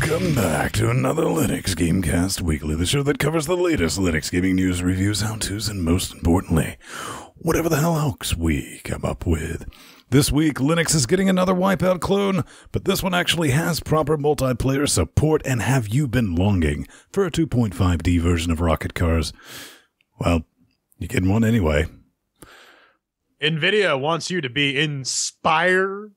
Welcome back to another LinuxGameCast Weekly, the show that covers the latest Linux gaming news, reviews, how-tos, and most importantly, whatever the hell else we come up with. This week, Linux is getting another Wipeout clone, but this one actually has proper multiplayer support, and have you been longing for a 2.5D version of Rocket Cars? Well, you're getting one anyway. NVIDIA wants you to be inspired.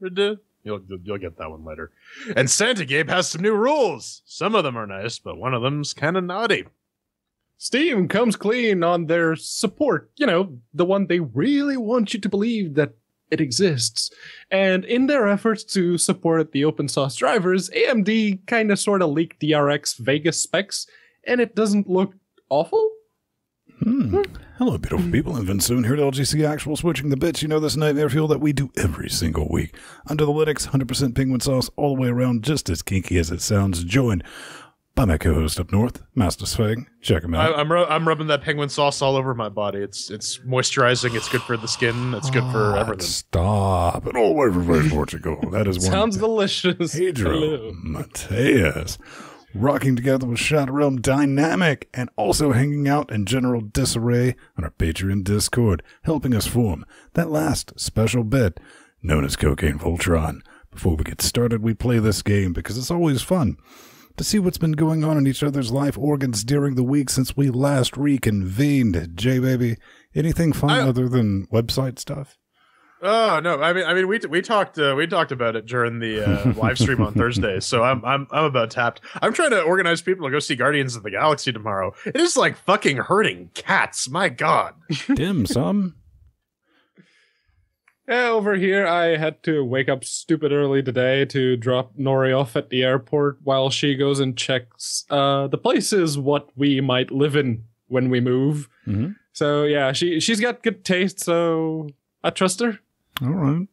You'll get that one later. And Santa Gabe has some new rules. Some of them are nice, but one of them's kind of naughty. Steam comes clean on their support. You know, the one they really want you to believe that it exists. And in their efforts to support the open source drivers, AMD kind of sort of leaked DRX Vega specs, and it doesn't look awful. Hello, beautiful people, and Vince Soon here at LGC Actual, switching the bits. You know, this nightmare fuel that we do every single week. Under the Linux, 100% penguin sauce, all the way around, just as kinky as it sounds. Joined by my co-host up north, Master Sfang. Check him out. I'm rubbing that penguin sauce all over my body. It's moisturizing. It's good for the skin. It's good for everything. Stop. And all the way from Portugal. That is one. Sounds delicious. Pedro Mateus. Rocking together with Shadow Realm Dynamic, and also hanging out in general disarray on our Patreon Discord, helping us form that last special bit known as Cocaine Voltron. Before we get started, we play this game because it's always fun to see what's been going on in each other's life organs during the week since we last reconvened. J-Baby, anything fun other than website stuff? Oh no! I mean, we talked about it during the live stream on Thursday. So I'm about tapped. I'm trying to organize people to go see Guardians of the Galaxy tomorrow. It is like fucking herding cats. My God. Dim sum. Yeah, over here, I had to wake up stupid early today to drop Nori off at the airport while she goes and checks the places what we might live in when we move. Mm-hmm. So yeah, she's got good taste, so I trust her. All right.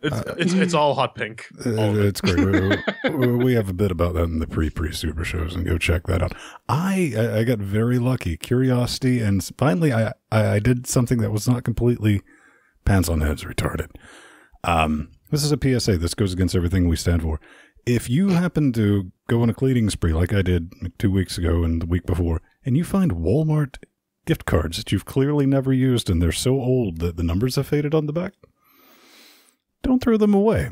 It's all hot pink. It's great. We have a bit about that in the pre-super shows, and go check that out. I got very lucky. Curiosity, and finally I did something that was not completely pants on heads retarded. This is a PSA. This goes against everything we stand for. If you happen to go on a cleaning spree like I did 2 weeks ago and the week before, and you find Walmart gift cards that you've clearly never used and they're so old that the numbers have faded on the back, don't throw them away.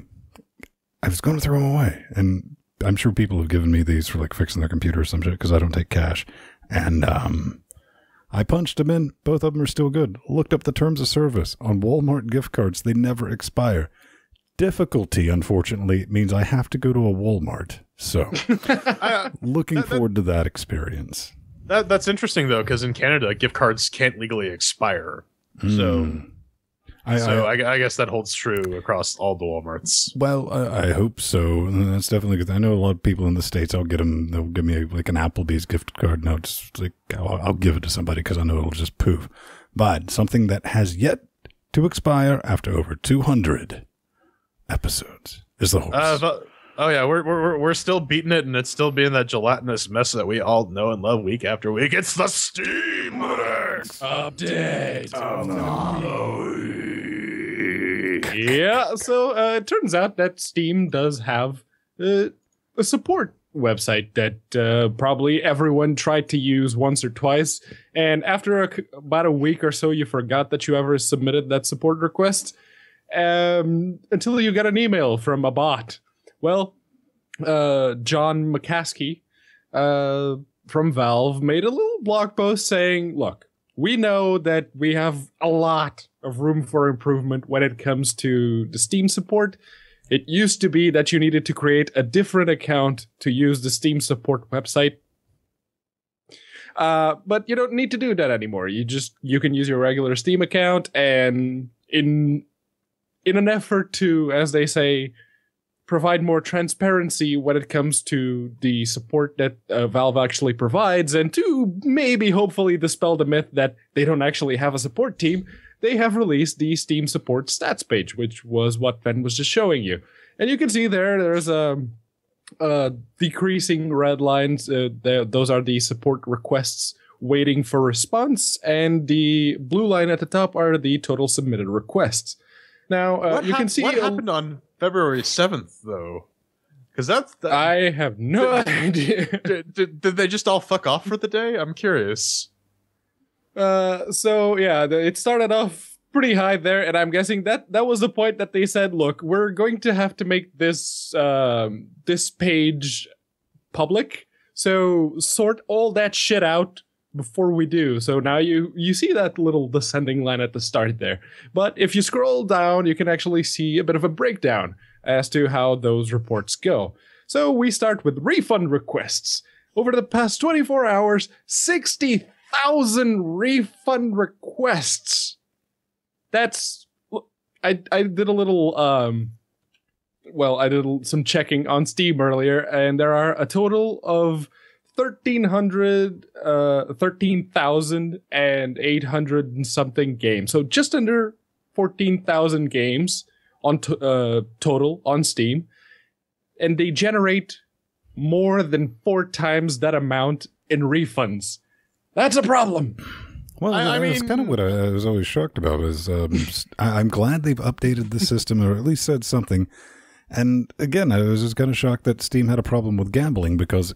I was going to throw them away, and I'm sure people have given me these for like fixing their computer or some shit because I don't take cash. And I punched them in. Both of them are still good. Looked up the terms of service on Walmart gift cards. They never expire. Difficulty, unfortunately, means I have to go to a Walmart. So looking forward to that experience. That's interesting, though, because in Canada, gift cards can't legally expire. So... I guess that holds true across all the Walmarts. Well, I hope so. That's definitely good. I know a lot of people in the States, they'll give me like an Applebee's gift card, and I'll give it to somebody because I know it'll just poof. But something that has yet to expire after over 200 episodes is the horse. Oh yeah, we're still beating it, and it's still being that gelatinous mess that we all know and love week after week. It's the Steam update. Yeah, so it turns out that Steam does have a support website that probably everyone tried to use once or twice, and after about a week or so, you forgot that you ever submitted that support request until you got an email from a bot. Well, John McCaskey from Valve made a little blog post saying, look, we know that we have a lot of room for improvement when it comes to the Steam support. It used to be that you needed to create a different account to use the Steam support website. But you don't need to do that anymore. You can use your regular Steam account, and in an effort to, as they say, provide more transparency when it comes to the support that Valve actually provides, and to maybe hopefully dispel the myth that they don't actually have a support team, they have released the Steam support stats page, which was what Ben was just showing you. And you can see there's a decreasing red lines. Those are the support requests waiting for response, and the blue line at the top are the total submitted requests. Now, you can see... What happened on February 7th, though? Because that's I have no idea. Did they just all fuck off for the day? I'm curious. So yeah, it started off pretty high there, and I'm guessing that was the point that they said, look, we're going to have to make this this page public, so sort all that shit out before we do. So now you see that little descending line at the start there, but if you scroll down, you can actually see a bit of a breakdown as to how those reports go. So we start with refund requests. Over the past 24 hours, 60,000 refund requests. That's... I did a little... I did some checking on Steam earlier, and there are a total of 13,800 and something games. So just under 14,000 games on total on Steam, and they generate more than 4 times that amount in refunds. That's a problem. Well, I mean, that's kind of what I was always shocked about. Is I'm glad they've updated the system, or at least said something. And again, I was just kind of shocked that Steam had a problem with gambling, because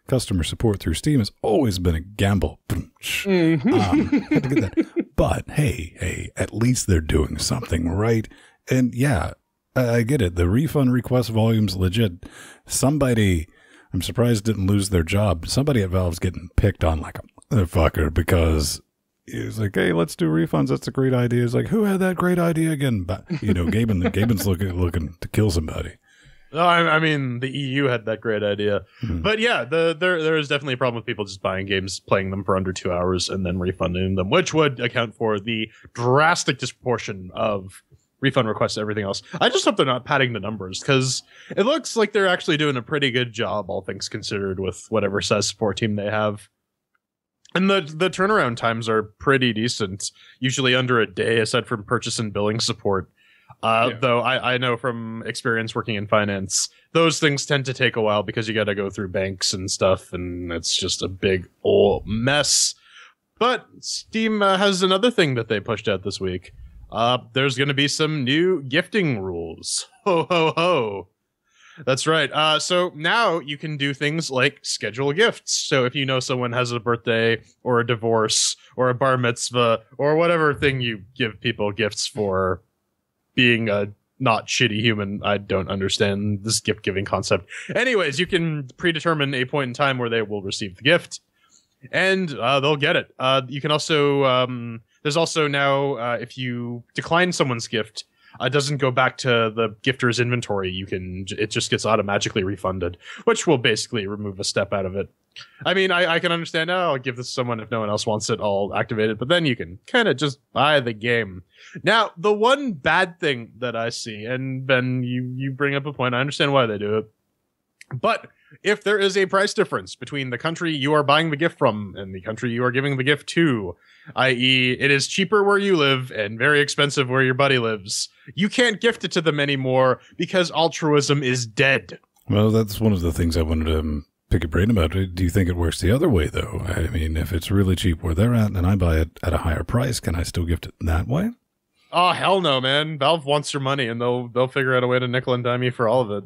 customer support through Steam has always been a gamble. Had to get that. But hey, at least they're doing something right. And yeah, I get it. The refund request volume's legit. Somebody, I'm surprised, didn't lose their job. Somebody at Valve's getting picked on like a motherfucker, because he's like, hey, let's do refunds. That's a great idea. It's like, who had that great idea again? But, Gaben's looking to kill somebody. No, I mean, the EU had that great idea. But yeah, there is definitely a problem with people just buying games, playing them for under 2 hours, and then refunding them, which would account for the drastic disproportion of refund requests and everything else. I just hope they're not padding the numbers, because it looks like they're actually doing a pretty good job, all things considered, with whatever size support team they have. And the turnaround times are pretty decent, usually under a day, aside from purchase and billing support. Though I know from experience working in finance, those things tend to take a while because you got to go through banks and stuff, and it's just a big old mess. But Steam has another thing that they pushed out this week. There's going to be some new gifting rules. Ho, ho, ho. That's right. So now you can do things like schedule gifts. So if you know someone has a birthday or a divorce or a bar mitzvah or whatever thing you give people gifts for, being a not shitty human, I don't understand this gift giving concept. Anyways, you can predetermine a point in time where they will receive the gift, and they'll get it. You can also there's also now if you decline someone's gift, it doesn't go back to the gifter's inventory. It just gets automatically refunded, which will basically remove a step out of it. I mean, I can understand, I'll give this to someone if no one else wants it, I'll activate it, but then you can kind of just buy the game. Now, the one bad thing that I see, and Ben, you bring up a point, I understand why they do it, but if there is a price difference between the country you are buying the gift from and the country you are giving the gift to, i.e. it is cheaper where you live and very expensive where your buddy lives, you can't gift it to them anymore because altruism is dead. Well, that's one of the things I wanted to pick your brain about. Do you think it works the other way, though? I mean, if it's really cheap where they're at and I buy it at a higher price, can I still gift it that way? Oh, hell no, man. Valve wants your money, and they'll figure out a way to nickel and dime you for all of it.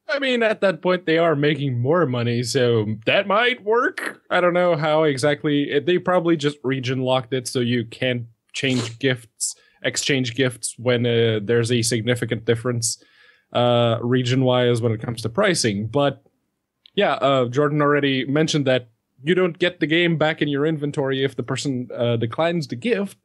I mean, at that point, they are making more money, so that might work. I don't know how exactly. They probably just region locked it so you can't exchange gifts when there's a significant difference region-wise when it comes to pricing. But yeah, Jordan already mentioned that you don't get the game back in your inventory if the person declines the gift,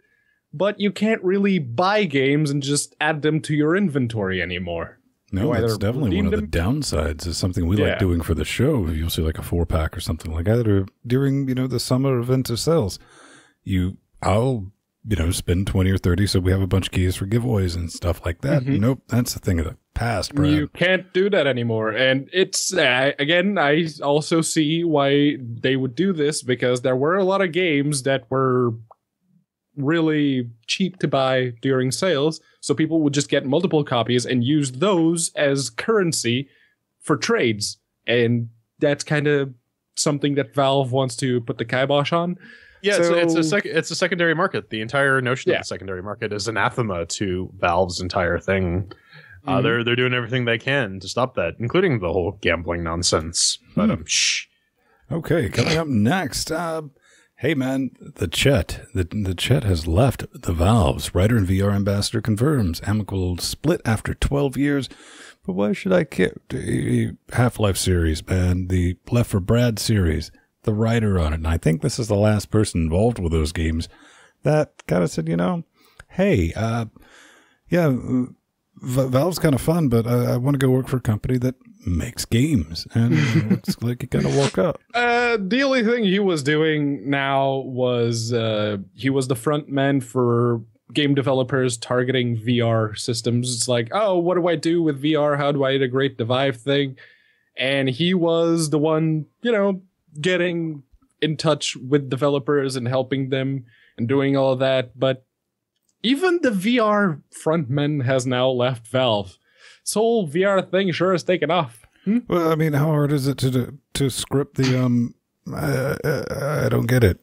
but you can't really buy games and just add them to your inventory anymore. No, that's definitely one of the downsides. Is something we like doing for the show. You'll see like a 4-pack or something like that, or during the summer event of sales. I'll spend 20 or 30, so we have a bunch of keys for giveaways and stuff like that. Nope, that's a thing of the past, Brad. You can't do that anymore, and it's again, I also see why they would do this, because there were a lot of games that were really cheap to buy during sales, so people would just get multiple copies and use those as currency for trades, and that's kind of something that Valve wants to put the kibosh on. Yeah, so, it's a secondary market. The entire notion of the secondary market is anathema to Valve's entire thing. They're doing everything they can to stop that, including the whole gambling nonsense. But shh. Okay, coming up next. Hey man, the Chet has left the Valves. Writer and VR ambassador confirms amicable split after 12 years. But why should I care? The Half-Life series, man, the Left 4 Brad series, the writer on it, and I think this is the last person involved with those games that kind of said, hey, Valve's kind of fun, but I want to go work for a company that makes games, and it looks like he kind of woke up. The only thing he was doing now was he was the front man for game developers targeting VR systems. It's like, oh, what do I do with VR? How do I integrate the Vive thing? And he was the one, getting in touch with developers and helping them and doing all of that. But even the VR frontman has now left Valve. This whole VR thing sure is taken off. Well, I mean, how hard is it to script the I don't get it.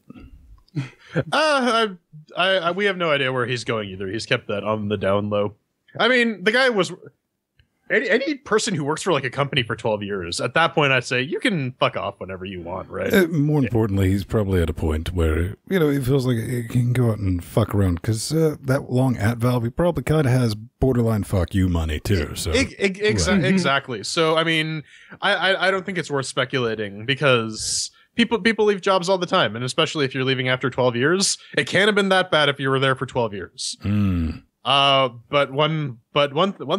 We have no idea where he's going either. He's kept that on the down low. I mean, the guy was any person who works for like a company for 12 years. At that point, I'd say you can fuck off whenever you want, right? More importantly, he's probably at a point where he feels like he can go out and fuck around because that long at Valve, he probably kind of has borderline fuck you money too. So exactly. So I mean, I don't think it's worth speculating because people leave jobs all the time, and especially if you're leaving after 12 years, it can't have been that bad if you were there for 12 years. But one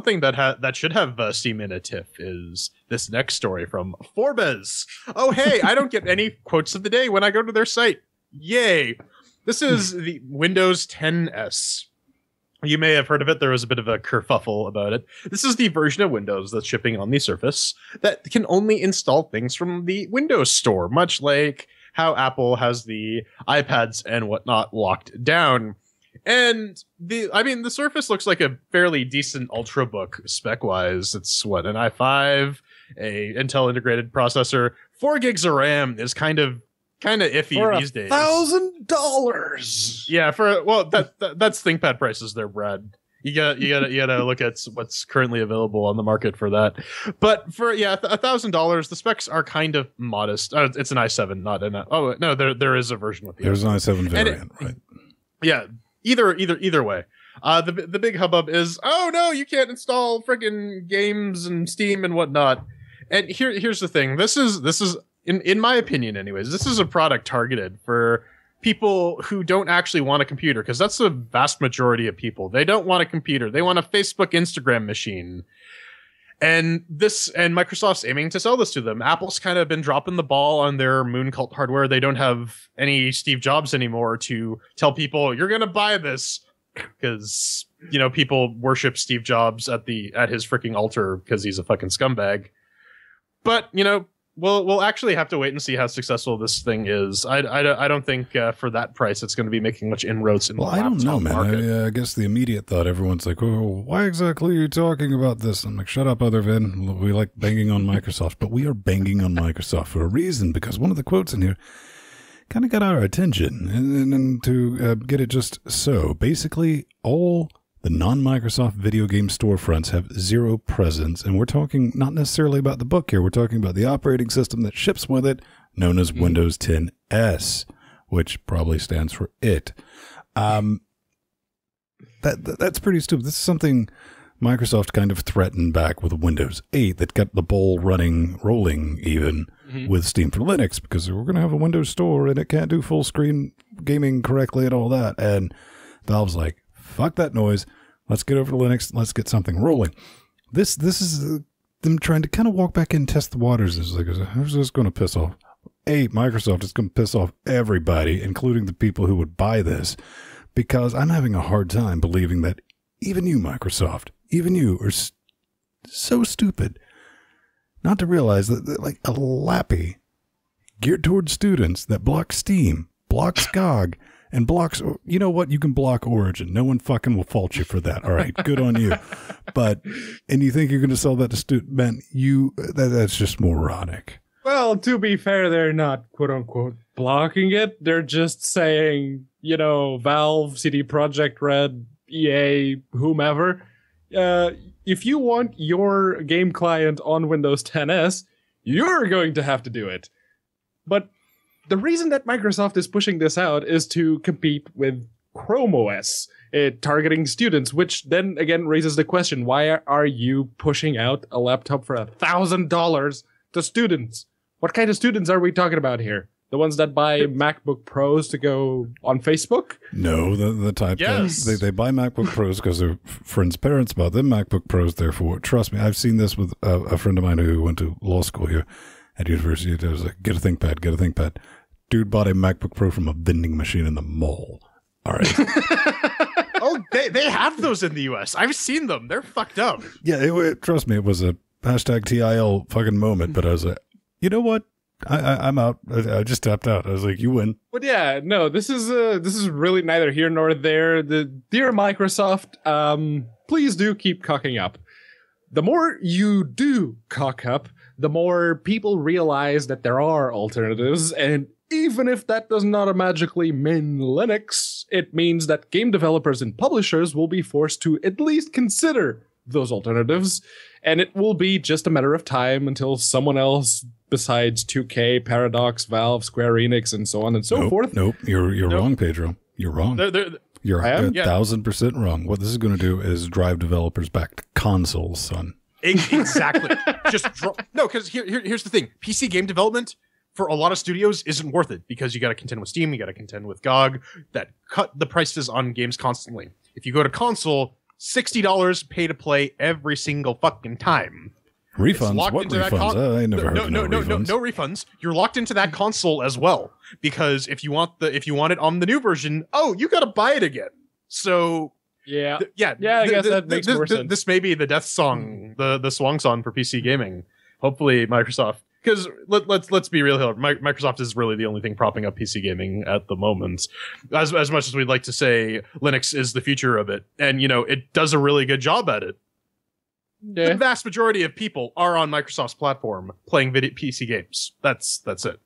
thing that should have steam in a tiff is this next story from Forbes. Oh hey, I don't get any quotes of the day when I go to their site. Yay! This is the Windows 10s. You may have heard of it. There was a bit of a kerfuffle about it. This is the version of Windows that's shipping on the Surface that can only install things from the Windows Store, much like how Apple has the iPads and whatnot locked down. And the Surface looks like a fairly decent Ultrabook spec-wise. It's an i5, a Intel integrated processor, 4 gigs of RAM is kind of iffy these days. $1,000. Yeah, that's ThinkPad prices there, Brad. You gotta look at what's currently available on the market for that. But for $1,000, the specs are kind of modest. It's an i7, not an. Oh no, there is a version with the. There's an i7 variant, right? Yeah. Either way. The big hubbub is, oh no, you can't install friggin' games and Steam and whatnot. And here's the thing. This is in my opinion anyways, this is a product targeted for people who don't actually want a computer, because that's the vast majority of people. They don't want a computer. They want a Facebook, Instagram machine. And Microsoft's aiming to sell this to them. Apple's kind of been dropping the ball on their moon cult hardware. They don't have any Steve Jobs anymore to tell people you're going to buy this, because people worship Steve Jobs at his freaking altar because he's a fucking scumbag. But we'll actually have to wait and see how successful this thing is. I don't think for that price it's going to be making much inroads in the laptop market. Well, I don't know, man. I guess the immediate thought, everyone's like, oh, why exactly are you talking about this? I'm like, shut up, other Vin. We like banging on Microsoft, but we are banging on Microsoft for a reason, because one of the quotes in here kind of got our attention. And to get it just so, basically all the non-Microsoft video game storefronts have zero presence, and we're talking not necessarily about the book here. We're talking about the operating system that ships with it, known as Windows 10s, which probably stands for it. That's pretty stupid. This is something Microsoft kind of threatened back with Windows 8 that got the ball rolling even with Steam for Linux, because we're going to have a Windows Store and it can't do full screen gaming correctly and all that. And Valve's like, fuck that noise. Let's get over to Linux. Let's get something rolling. This is them trying to kind of walk back in and test the waters. It's like, who's this going to piss off? Microsoft is going to piss off everybody, including the people who would buy this, because I'm having a hard time believing that even you, Microsoft, even you are so stupid not to realize that like a lappy geared towards students that blocks Steam, blocks GOG, and blocks, you know what? You can block Origin. No one fucking will fault you for that. All right, good on you. And you think you're going to sell that to students? Man, that's just moronic. Well, to be fair, they're not quote unquote blocking it. They're just saying, Valve, CD Projekt Red, EA, whomever, if you want your game client on Windows 10s, you're going to have to do it. But the reason that Microsoft is pushing this out is to compete with Chrome OS, targeting students, which then again raises the question, why are you pushing out a laptop for $1,000 to students? What kind of students are we talking about here? The ones that buy MacBook Pros to go on Facebook? No, the type that they buy MacBook Pros because their friends' parents bought them MacBook Pros. Therefore, trust me, I've seen this with a friend of mine who went to law school here at university. It was like, get a ThinkPad, get a ThinkPad. Dude bought a MacBook Pro from a vending machine in the mall. All right. Oh, they have those in the US. I've seen them. They're fucked up. Yeah, trust me, it was a #TIL fucking moment, but I was like, you know what? I'm out. I just tapped out. I was like, you win. But yeah, no, this is really neither here nor there. Dear Microsoft, please do keep cocking up. The more you do cock up, the more people realize that there are alternatives, and even if that does not magically mean Linux, it means that game developers and publishers will be forced to at least consider those alternatives, and it will be just a matter of time until someone else besides 2K, Paradox, Valve, Square Enix, and so on and so forth. Nope, you're wrong, Pedro. You're wrong. You're 1,000% wrong. What this is going to do is drive developers back to consoles, son. Exactly. No, because here's the thing. PC game development for a lot of studios isn't worth it because you got to contend with Steam, you got to contend with GOG that cut the prices on games constantly. If you go to console, $60 pay to play every single fucking time. Refunds? What refunds? I never heard of refunds. No refunds. You're locked into that console as well because if you want it on the new version, you got to buy it again. So yeah. I guess that makes more sense. This may be the death song, the swan song for PC gaming. Hopefully, Microsoft. Because let's be real here, Microsoft is really the only thing propping up PC gaming at the moment. As much as we'd like to say Linux is the future of it, and it does a really good job at it. Yeah. The vast majority of people are on Microsoft's platform playing PC games. That's it.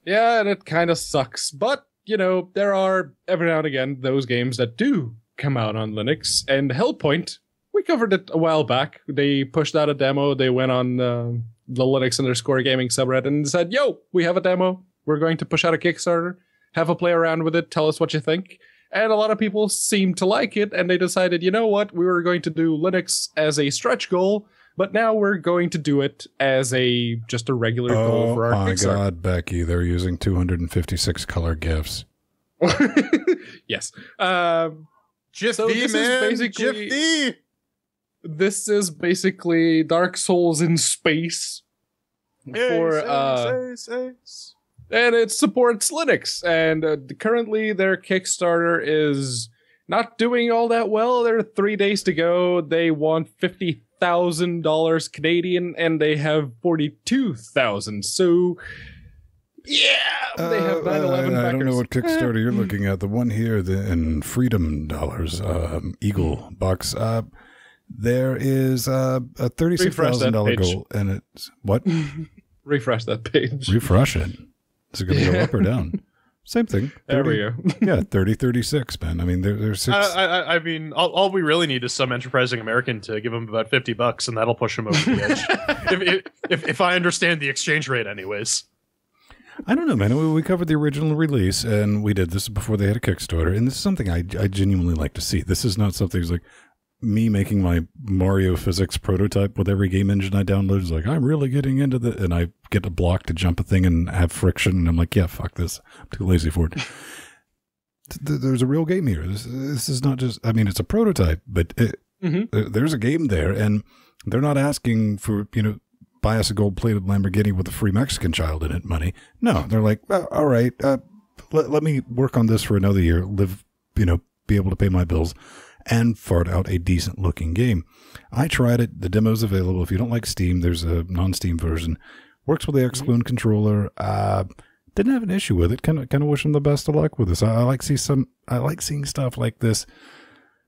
Yeah, and it kind of sucks, but there are every now and again those games that do come out on Linux, and Hellpoint. We covered it a while back. They pushed out a demo. They went on the Linux _ gaming subreddit and said, yo, we have a demo. We're going to push out a Kickstarter. Have a play around with it. Tell us what you think. And a lot of people seemed to like it. And they decided, you know what? We were going to do Linux as a stretch goal. But now we're going to do it as just a regular goal for our Kickstarter. Oh my God, Becky. They're using 256 color GIFs. Yes. This is basically Dark Souls in space and it supports Linux. And currently their Kickstarter is not doing all that well. There are 3 days to go. They want $50,000 Canadian, and they have 42,000. So yeah, they have 9/11 backers. I don't know what Kickstarter you're looking at. The one here, in Freedom Dollars, Eagle Bucks. There is a $36,000 goal, and it's what? Refresh that page. Refresh it. Is it going to go up or down? Same thing. 30, there we go. Yeah, 36, man. I mean, there's six. I mean, all we really need is some enterprising American to give them about $50, and that'll push them over the edge. if I understand the exchange rate, anyways. I don't know, man. We covered the original release, and we did this before they had a Kickstarter, and this is something I genuinely like to see. This is not something that's like me making my Mario physics prototype with every game engine I download. Is like, I'm really getting into the, and I get a block to jump a thing and have friction, and I'm like, yeah, fuck this. I'm too lazy for it. There's a real game here. This is not just, I mean, it's a prototype, but there's a game there, and they're not asking for, buy us a gold-plated Lamborghini with a free Mexican child in it money. No, they're like, all right, let me work on this for another year, live, be able to pay my bills, and fart out a decent-looking game. I tried it. The demo's available. If you don't like Steam, there's a non-Steam version. Works with the X-Clone controller. Didn't have an issue with it. Kind of wish them the best of luck with this. I like seeing stuff like this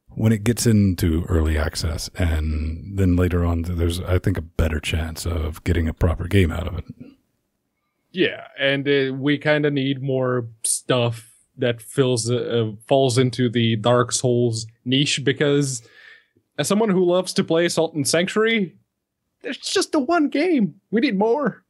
when it gets into early access, and then later on, there's, I think, a better chance of getting a proper game out of it. Yeah, and we kind of need more stuff that falls into the Dark Souls niche, because as someone who loves to play Salt and Sanctuary, there's just the one game. We need more.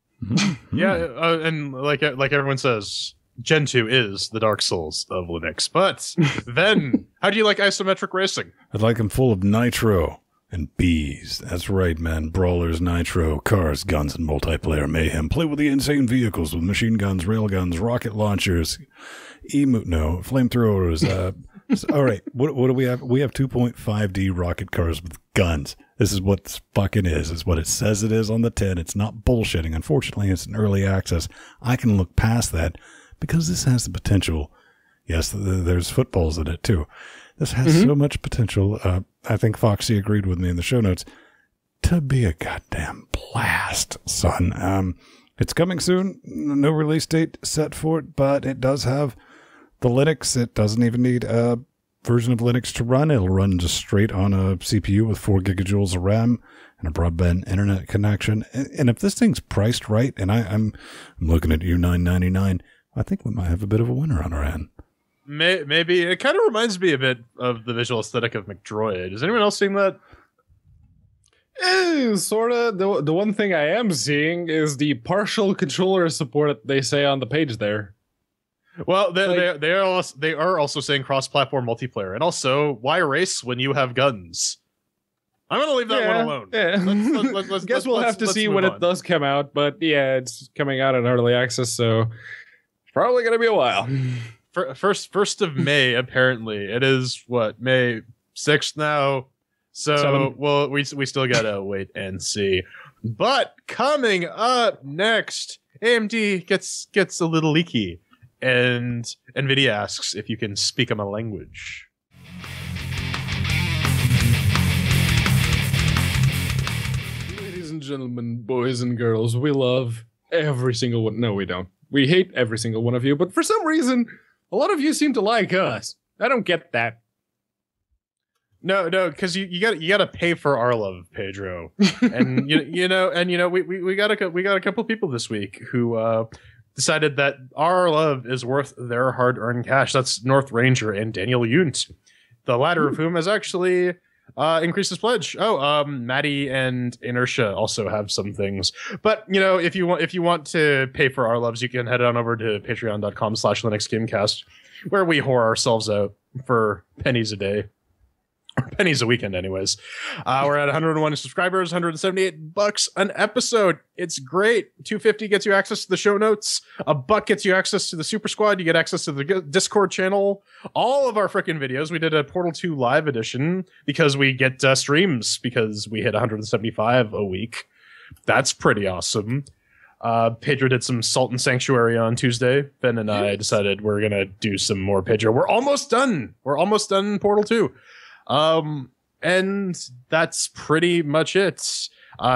Yeah, and like everyone says, Gen 2 is the Dark Souls of Linux. But then, how do you like isometric racing? I'd like them full of nitro and bees. That's right, man. Brawlers, nitro, cars, guns, and multiplayer mayhem. Play with the insane vehicles with machine guns, railguns, rocket launchers, flamethrowers. All right, what do we have? We have 2.5D rocket cars with guns. This is what this fucking is. It's what it says it is on the tin. It's not bullshitting. Unfortunately, it's an early access. I can look past that because this has the potential. Yes, there's footballs in it, too. This has so much potential. I think Foxy agreed with me in the show notes to be a goddamn blast, son. It's coming soon. No release date set for it, but it does have the Linux. It doesn't even need a version of Linux to run. It'll run just straight on a CPU with 4 gigajoules of RAM and a broadband internet connection. And if this thing's priced right, and I'm looking at you $9.99, I think we might have a bit of a winner on our hand. Maybe. It kind of reminds me a bit of the visual aesthetic of McDroid. Has anyone else seen that? Sort of. The one thing I am seeing is the partial controller support that they say on the page there. Well, they are also saying cross-platform multiplayer, and also why race when you have guns? I'm gonna leave that one alone. Yeah. Let's guess we'll have to see when it does come out, but yeah, it's coming out in early access, so it's probably gonna be a while. First of May, apparently. It is what, May 6th now. So 7. well, we still gotta wait and see. But coming up next, AMD gets a little leaky, and NVIDIA asks if you can speak my language. Ladies and gentlemen, boys and girls, we love every single one. No, we don't. We hate every single one of you, but for some reason, a lot of you seem to like us. I don't get that. No, because you got to pay for our love, Pedro. And we got a couple people this week who decided that our love is worth their hard-earned cash. That's North Ranger and Daniel Yunt, the latter of whom has actually increased his pledge. Maddie and Inertia also have some things. But if you want to pay for our loves, you can head on over to patreon.com/LinuxGameCast, where we whore ourselves out for pennies a day. Or pennies a weekend, anyways. We're at 101 subscribers, $178 an episode. It's great. $2.50 gets you access to the show notes. $1 gets you access to the Super Squad. You get access to the Discord channel. All of our freaking videos. We did a Portal 2 live edition because we get streams because we hit 175 a week. That's pretty awesome. Pedro did some Salt and Sanctuary on Tuesday. Ben and I decided we're gonna do some more Pedro. We're almost done. Portal 2. And that's pretty much it.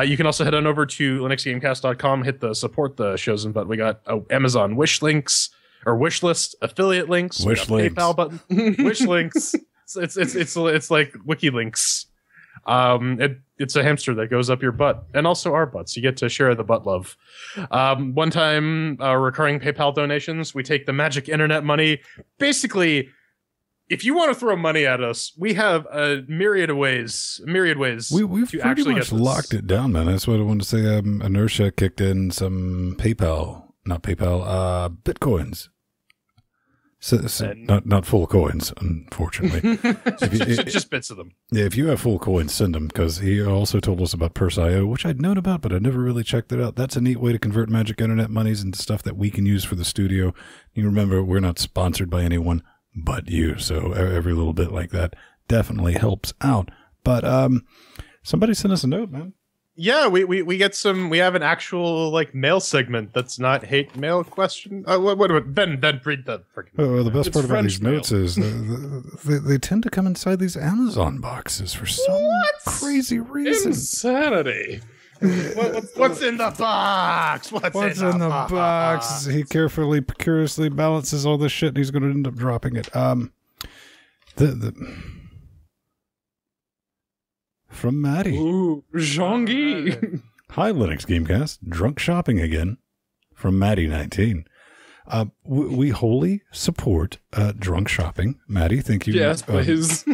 You can also head on over to linuxgamecast.com, hit the support the shows button. We got Amazon wish links or wish list affiliate links, PayPal button, wish links. It's like wiki links. It's a hamster that goes up your butt, and also our butts. You get to share the butt love. One time, recurring PayPal donations. We take the magic internet money. Basically, if you want to throw money at us, we have a myriad ways. We've to pretty actually much get locked it down, man. That's what I wanted to say. Inertia kicked in some Bitcoins. So not full coins, unfortunately. Just bits of them. Yeah, if you have full coins, send them, because he also told us about Purse.io, which I'd known about, but I never really checked it out. That's a neat way to convert magic internet monies into stuff that we can use for the studio. You remember, we're not sponsored by anyone but you, so every little bit like that definitely helps out. But somebody sent us a note, man. Yeah, we get some. We have an actual mail segment that's not hate mail question. What Ben read the freaking. Well, the best part about French these notes is they tend to come inside these Amazon boxes for some crazy reason. Insanity. What's in the box? What's in the box? He carefully, curiously balances all this shit, and he's going to end up dropping it. From Maddie. Ooh, Jean-Guy. Hi, Linux Gamecast. Drunk shopping again. From Maddie19. We wholly support drunk shopping. Maddie, thank you. Yes, please.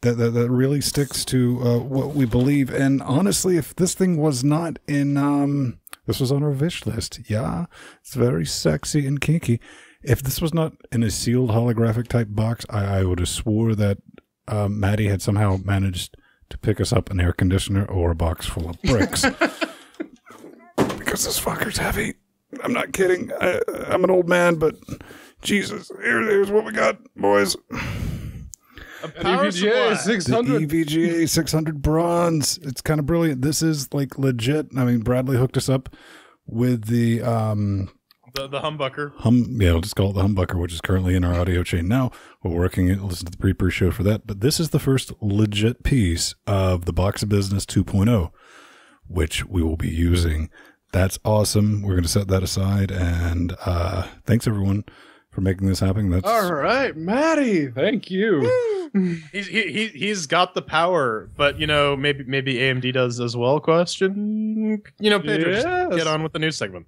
That really sticks to what we believe. And honestly, if this thing was not in, this was on our wish list. Yeah, it's very sexy and kinky. If this was not in a sealed holographic type box, I would have swore that Maddie had somehow managed to pick us up an air conditioner or a box full of bricks. Because this fucker's heavy. I'm not kidding. I'm an old man, but Jesus, here's what we got, boys. A power EVGA supply. 600. The EVGA 600 bronze. It's kind of brilliant. This is like legit. I mean, Bradley hooked us up with the humbucker. We'll just call it the humbucker, which is currently in our audio chain now. We're working it. Listen to the pre show for that. But this is the first legit piece of the Box of Business 2.0, which we will be using. That's awesome. We're going to set that aside. And thanks everyone for making this happen. That's All right, Maddie. Thank you. He's got the power, but maybe AMD does as well. Question, Pedro, Yes. just get on with the news segment.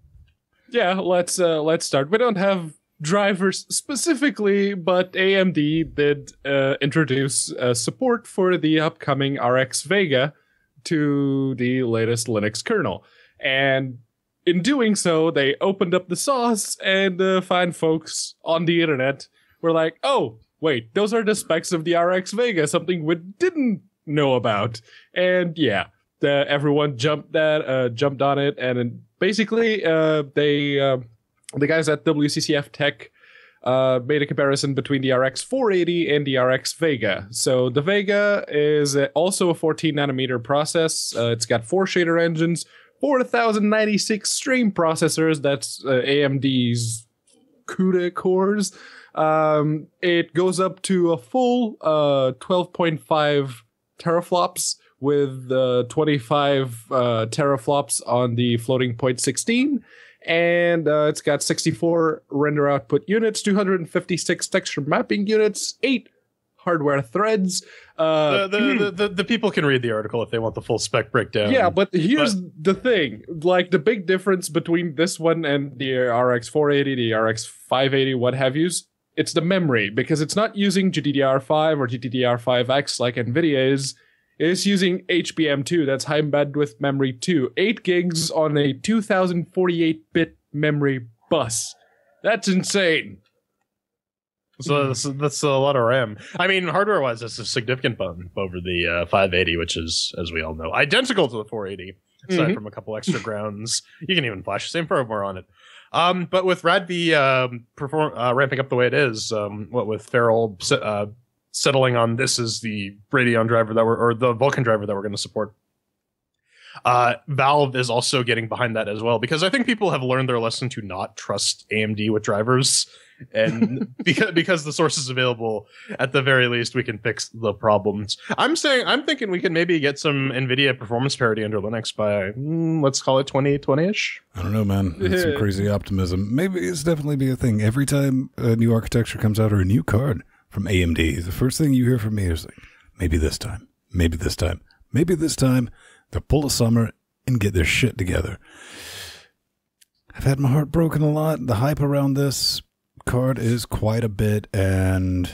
Yeah, let's start. We don't have drivers specifically, but AMD did introduce support for the upcoming RX Vega to the latest Linux kernel. And in doing so, they opened up the sauce, and fine folks on the internet were like, oh, wait, those are the specs of the RX Vega, something we didn't know about. And yeah, everyone jumped on it, and basically the guys at WCCF Tech made a comparison between the RX 480 and the RX Vega. So the Vega is also a 14 nanometer process. It's got 4 shader engines, 4096 stream processors. That's AMD's CUDA cores. It goes up to a full 12.5 teraflops with 25 teraflops on the floating point 16. And it's got 64 render output units, 256 texture mapping units, 8 hardware threads. The people can read the article if they want the full spec breakdown. Yeah, but here's the thing. Like, the big difference between this one and the RX 480, the RX 580, what have yous, it's the memory, because it's not using GDDR5 or GDDR5X like NVIDIA is. It's using HBM2, that's high bandwidth memory 2. 8 gigs on a 2048-bit memory bus. That's insane. So that's a lot of RAM. I mean, hardware-wise, that's a significant bump over the 580, which is, as we all know, identical to the 480, aside from a couple extra grounds. You can even flash the same firmware on it. But with RADV ramping up the way it is, with Ferrell settling on this is the Radeon driver or the Vulkan driver that we're going to support, Valve is also getting behind that as well, because I think people have learned their lesson to not trust AMD with drivers, and because the source is available, at the very least we can fix the problems. I'm thinking we can maybe get some NVIDIA performance parity under Linux by let's call it 2020-ish. I don't know, man. That's some crazy optimism. Maybe it's definitely be a thing. Every time a new architecture comes out or a new card from AMD, the first thing you hear from me is like, maybe this time, maybe this time, maybe this time they'll pull a summer and get their shit together. I've had my heart broken a lot. The hype around this card is quite a bit, and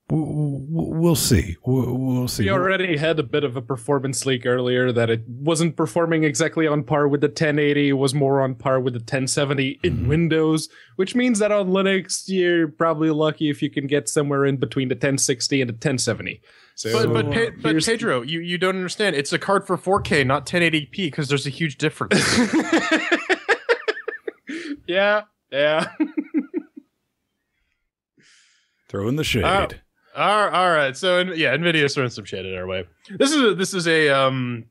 we'll see. We'll see. We already had a bit of a performance leak earlier that it wasn't performing exactly on par with the 1080. It was more on par with the 1070 in Windows, which means that on Linux, you're probably lucky if you can get somewhere in between the 1060 and the 1070. So, but Pedro, you don't understand. It's a card for 4K, not 1080p, because there's a huge difference. Yeah. Throw in the shade. All right. So yeah, NVIDIA is throwing some shade at our way. This is a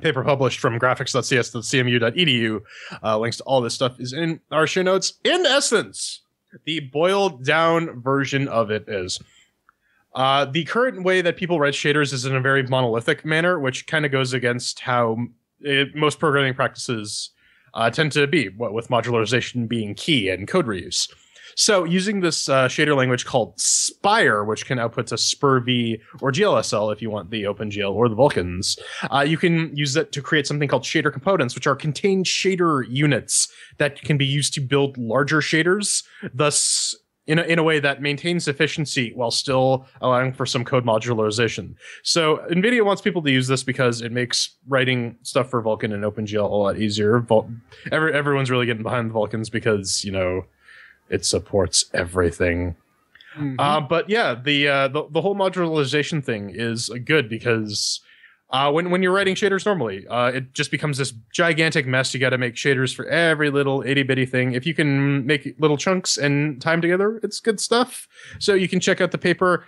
paper published from graphics.cs.cmu.edu. Links to all this stuff is in our show notes. In essence, the boiled down version of it is the current way that people write shaders is in a very monolithic manner, which kind of goes against how most programming practices tend to be, with modularization being key and code reuse. So using this shader language called Spire, which can output to SPIR-V or GLSL if you want the OpenGL or the Vulkans, you can use it to create something called shader components, which are contained shader units that can be used to build larger shaders, thus in a way that maintains efficiency while still allowing for some code modularization. So NVIDIA wants people to use this because it makes writing stuff for Vulkan and OpenGL a lot easier. Everyone's really getting behind the Vulkans because, it supports everything. Mm-hmm. But yeah, the whole modularization thing is good because when you're writing shaders normally, it just becomes this gigantic mess. You got to make shaders for every little itty bitty thing. If you can make little chunks and tie them together, it's good stuff. So you can check out the paper.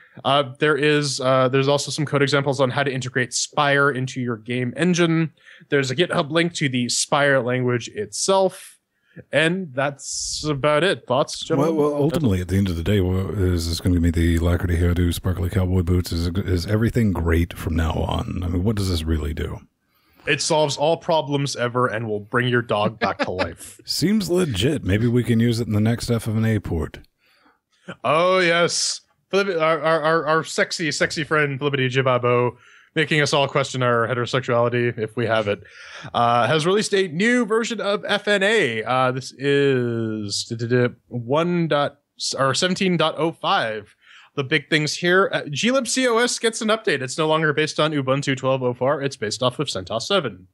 There's also some code examples on how to integrate Spire into your game engine. There's a GitHub link to the Spire language itself. And that's about it. Thoughts, gentlemen? Well, ultimately, at the end of the day, is this going to be the Lacquerty hairdo, sparkly cowboy boots? Is everything great from now on? I mean, what does this really do? It solves all problems ever and will bring your dog back to life. Seems legit. Maybe we can use it in the next FFNA port. Oh, yes. Our sexy friend, Flippity Jibabo, making us all question our heterosexuality, if we have it, has released a new version of FNA. This is 17.05. The big things here, glibc-OS gets an update. It's no longer based on Ubuntu 12.04. It's based off of CentOS 7.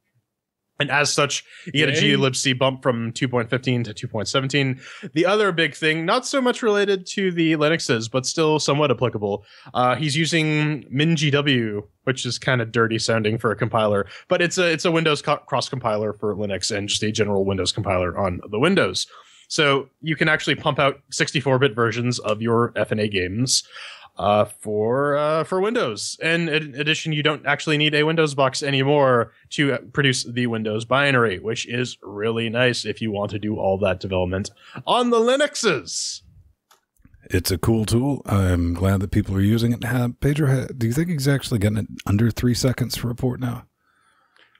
And as such, you get a glibc bump from 2.15 to 2.17. The other big thing, not so much related to the Linuxes, but still somewhat applicable. He's using MinGW, which is kind of dirty sounding for a compiler, but it's a Windows cross compiler for Linux and just a general Windows compiler on the Windows. So you can actually pump out 64-bit versions of your FNA games for Windows. And in addition, you don't actually need a Windows box anymore to produce the Windows binary, which is really nice if you want to do all that development on the Linuxes. It's a cool tool. I'm glad that people are using it. Pedro, do you think he's actually getting it under 3 seconds for a port now?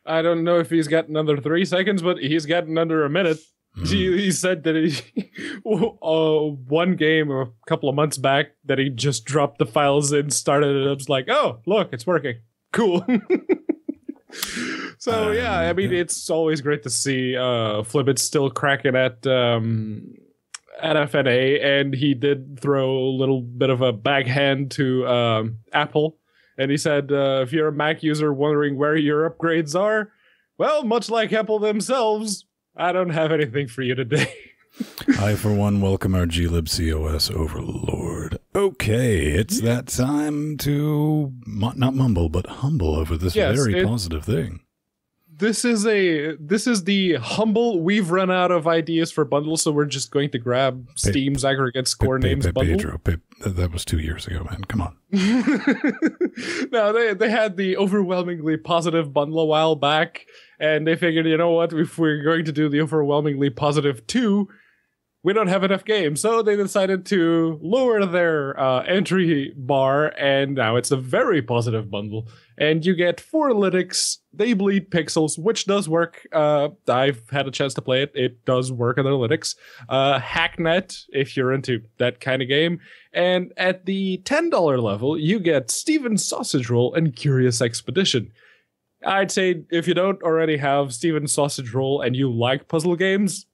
I don't know if he's gotten under 3 seconds, but he's gotten under a minute. He said that one game a couple of months back that he just dropped the files in, started it up, was like, oh, look, it's working. Cool. So, yeah, I mean, it's always great to see Flibbit still cracking at FNA, and he did throw a little bit of a backhand to Apple. And he said, if you're a Mac user wondering where your upgrades are, well, much like Apple themselves, I don't have anything for you today. I, for one, welcome our glibc-OS overlord. Okay, it's that time to not mumble, but humble over this very positive thing. This is the humble, we've run out of ideas for bundles, so we're just going to grab Steam's aggregate score names bundle. Pedro, that was 2 years ago, man. Come on. No, they had the overwhelmingly positive bundle a while back, and they figured, you know what, if we're going to do the overwhelmingly positive 2, we don't have enough games. So they decided to lower their entry bar, and now it's a very positive bundle. And you get 4 Linux, they bleed pixels, which does work. I've had a chance to play it. It does work on the Linux. Hacknet, if you're into that kind of game. And at the $10 level, you get Steven's Sausage Roll and Curious Expedition. I'd say if you don't already have Steven's Sausage Roll and you like puzzle games,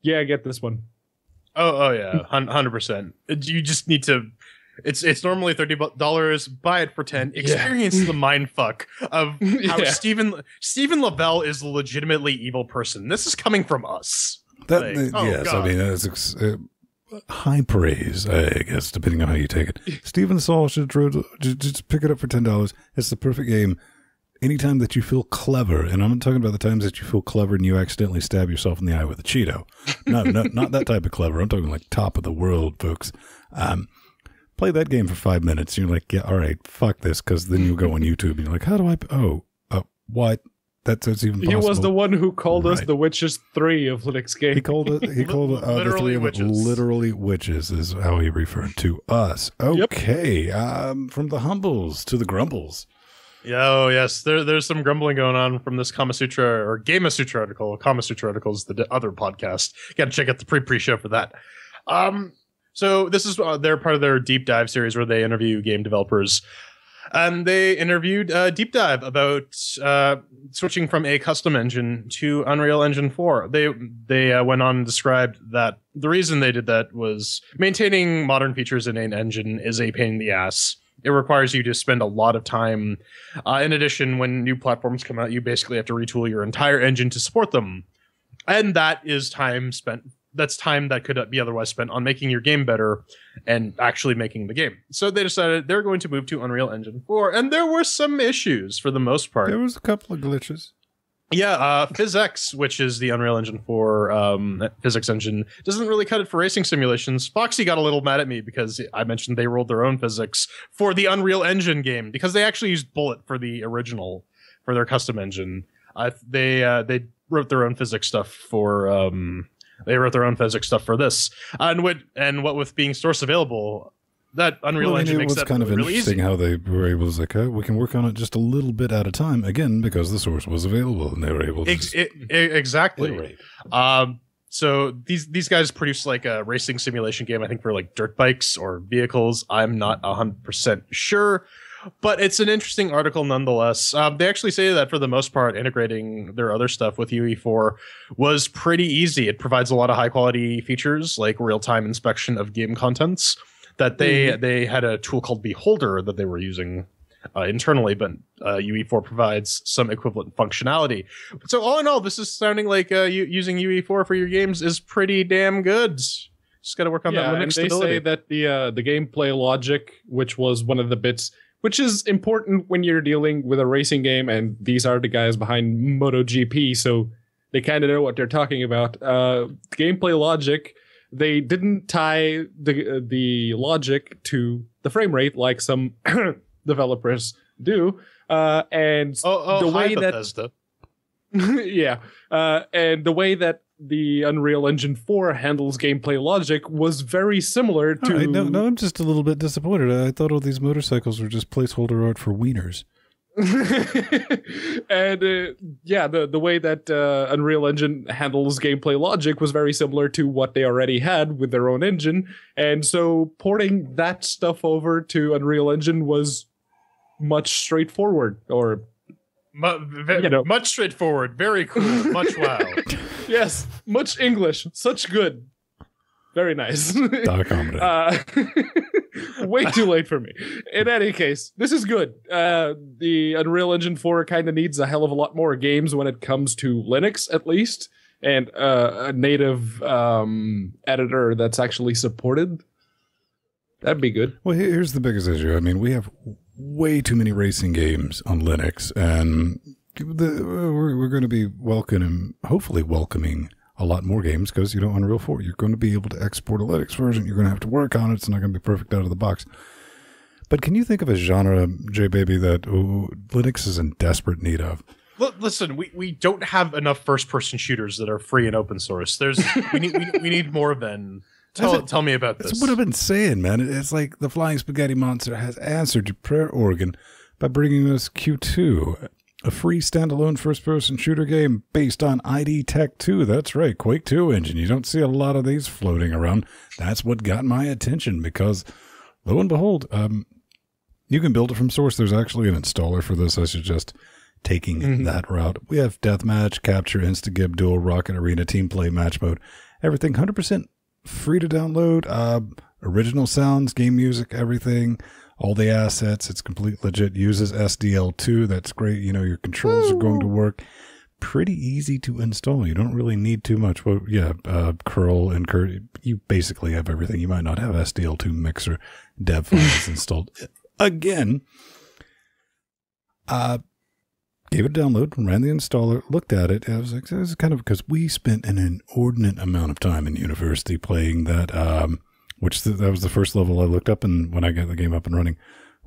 yeah, get this one. Oh yeah, 100%. You just need to. It's normally $30. Buy it for $10. Experience the mindfuck of how Stephen Lavelle is a legitimately evil person. This is coming from us. Yes, God. I mean that's high praise, I guess, depending on how you take it. Steven Sausage Roll, just pick it up for $10. It's the perfect game. Anytime that you feel clever, and I'm not talking about the times that you feel clever and you accidentally stab yourself in the eye with a Cheeto. No, not that type of clever. I'm talking like top of the world, folks. Play that game for 5 minutes. And you're like, yeah, all right, fuck this, because then you'll go on YouTube and you're like, how do I? What? That's even possible. He was the one who called us the Witches 3 of Linux Game. He called the 3 of it literally witches is how he referred to us. Okay, from the humbles to the grumbles. Oh, yes. There's some grumbling going on from this Kama Sutra or Game Sutra article. Kama Sutra article is the other podcast. You got to check out the pre-show for that. So this is they're part of their deep dive series where they interview game developers. And they interviewed Deep Dive about switching from a custom engine to Unreal Engine 4. They went on and described that the reason they did that was maintaining modern features in an engine is a pain in the ass. It requires you to spend a lot of time. In addition, when new platforms come out, you basically have to retool your entire engine to support them. And that is time spent. That's time that could be otherwise spent on making your game better and actually making the game. So they decided they're going to move to Unreal Engine 4. And there were some issues for the most part. There was a couple of glitches. Yeah, PhysX, which is the Unreal Engine 4 physics engine, doesn't really cut it for racing simulations. Foxy got a little mad at me because I mentioned they rolled their own physics for the Unreal Engine game because they actually used Bullet for the original, for their custom engine. They wrote their own physics stuff for they wrote their own physics stuff for this, and what with being source available, that Unreal Engine makes that kind of really interesting easy. how they were able to like, we can work on it just a little bit at a time, again because the source was available and they were able to exactly. So these guys produce like a racing simulation game, I think for like dirt bikes or vehicles. I'm not 100% sure. But it's an interesting article nonetheless. They actually say that for the most part, integrating their other stuff with UE4 was pretty easy. It provides a lot of high quality features like real-time inspection of game contents. That they had a tool called Beholder that they were using internally, but UE4 provides some equivalent functionality. So all in all, this is sounding like using UE4 for your games is pretty damn good. Just got to work on that Linux stability. They say that the gameplay logic, which was one of the bits, which is important when you're dealing with a racing game, and these are the guys behind MotoGP, so they kind of know what they're talking about. Gameplay logic, they didn't tie the logic to the frame rate like some developers do, and the way Bethesda. yeah, and the way that the Unreal Engine 4 handles gameplay logic was very similar to... Right, no, I'm just a little bit disappointed. I thought all these motorcycles were just placeholder art for wieners. And the way that Unreal Engine handles gameplay logic was very similar to what they already had with their own engine. And so porting that stuff over to Unreal Engine was much straightforward, or... much straightforward, very cool, much wow. Yes, much English, such good, very nice. Way too late for me. In any case, this is good. The Unreal Engine 4 kind of needs a hell of a lot more games when it comes to Linux, at least, and a native editor that's actually supported. That'd be good. Well, here's the biggest issue. I mean, we have way too many racing games on Linux, and we're going to be hopefully welcoming a lot more games because, Unreal 4, you're going to be able to export a Linux version. You're going to have to work on it. It's not going to be perfect out of the box. But can you think of a genre, J-Baby, that Linux is in desperate need of? Listen, we don't have enough first-person shooters that are free and open source. We need more than... Tell me about this. That's what I've been saying, man. It's like the Flying Spaghetti Monster has answered your prayer organ by bringing us Q2, a free standalone first-person shooter game based on ID Tech 2. That's right, Quake 2 engine. You don't see a lot of these floating around. That's what got my attention because, lo and behold, you can build it from source. There's actually an installer for this. I suggest taking that route. We have Deathmatch, Capture, Instagib, Duel, Rocket Arena, Team Play, Match Mode, everything 100% free to download, original sounds, game music, everything, all the assets. It's complete legit. Uses SDL2. That's great. Your controls are going to work. Pretty easy to install. You don't really need too much. Well, yeah, curl and you basically have everything. You might not have SDL2 mixer dev files installed. Again, gave it a download, ran the installer, looked at it. I was like, this is kind of because we spent an inordinate amount of time in university playing that, that was the first level I looked up, and when I got the game up and running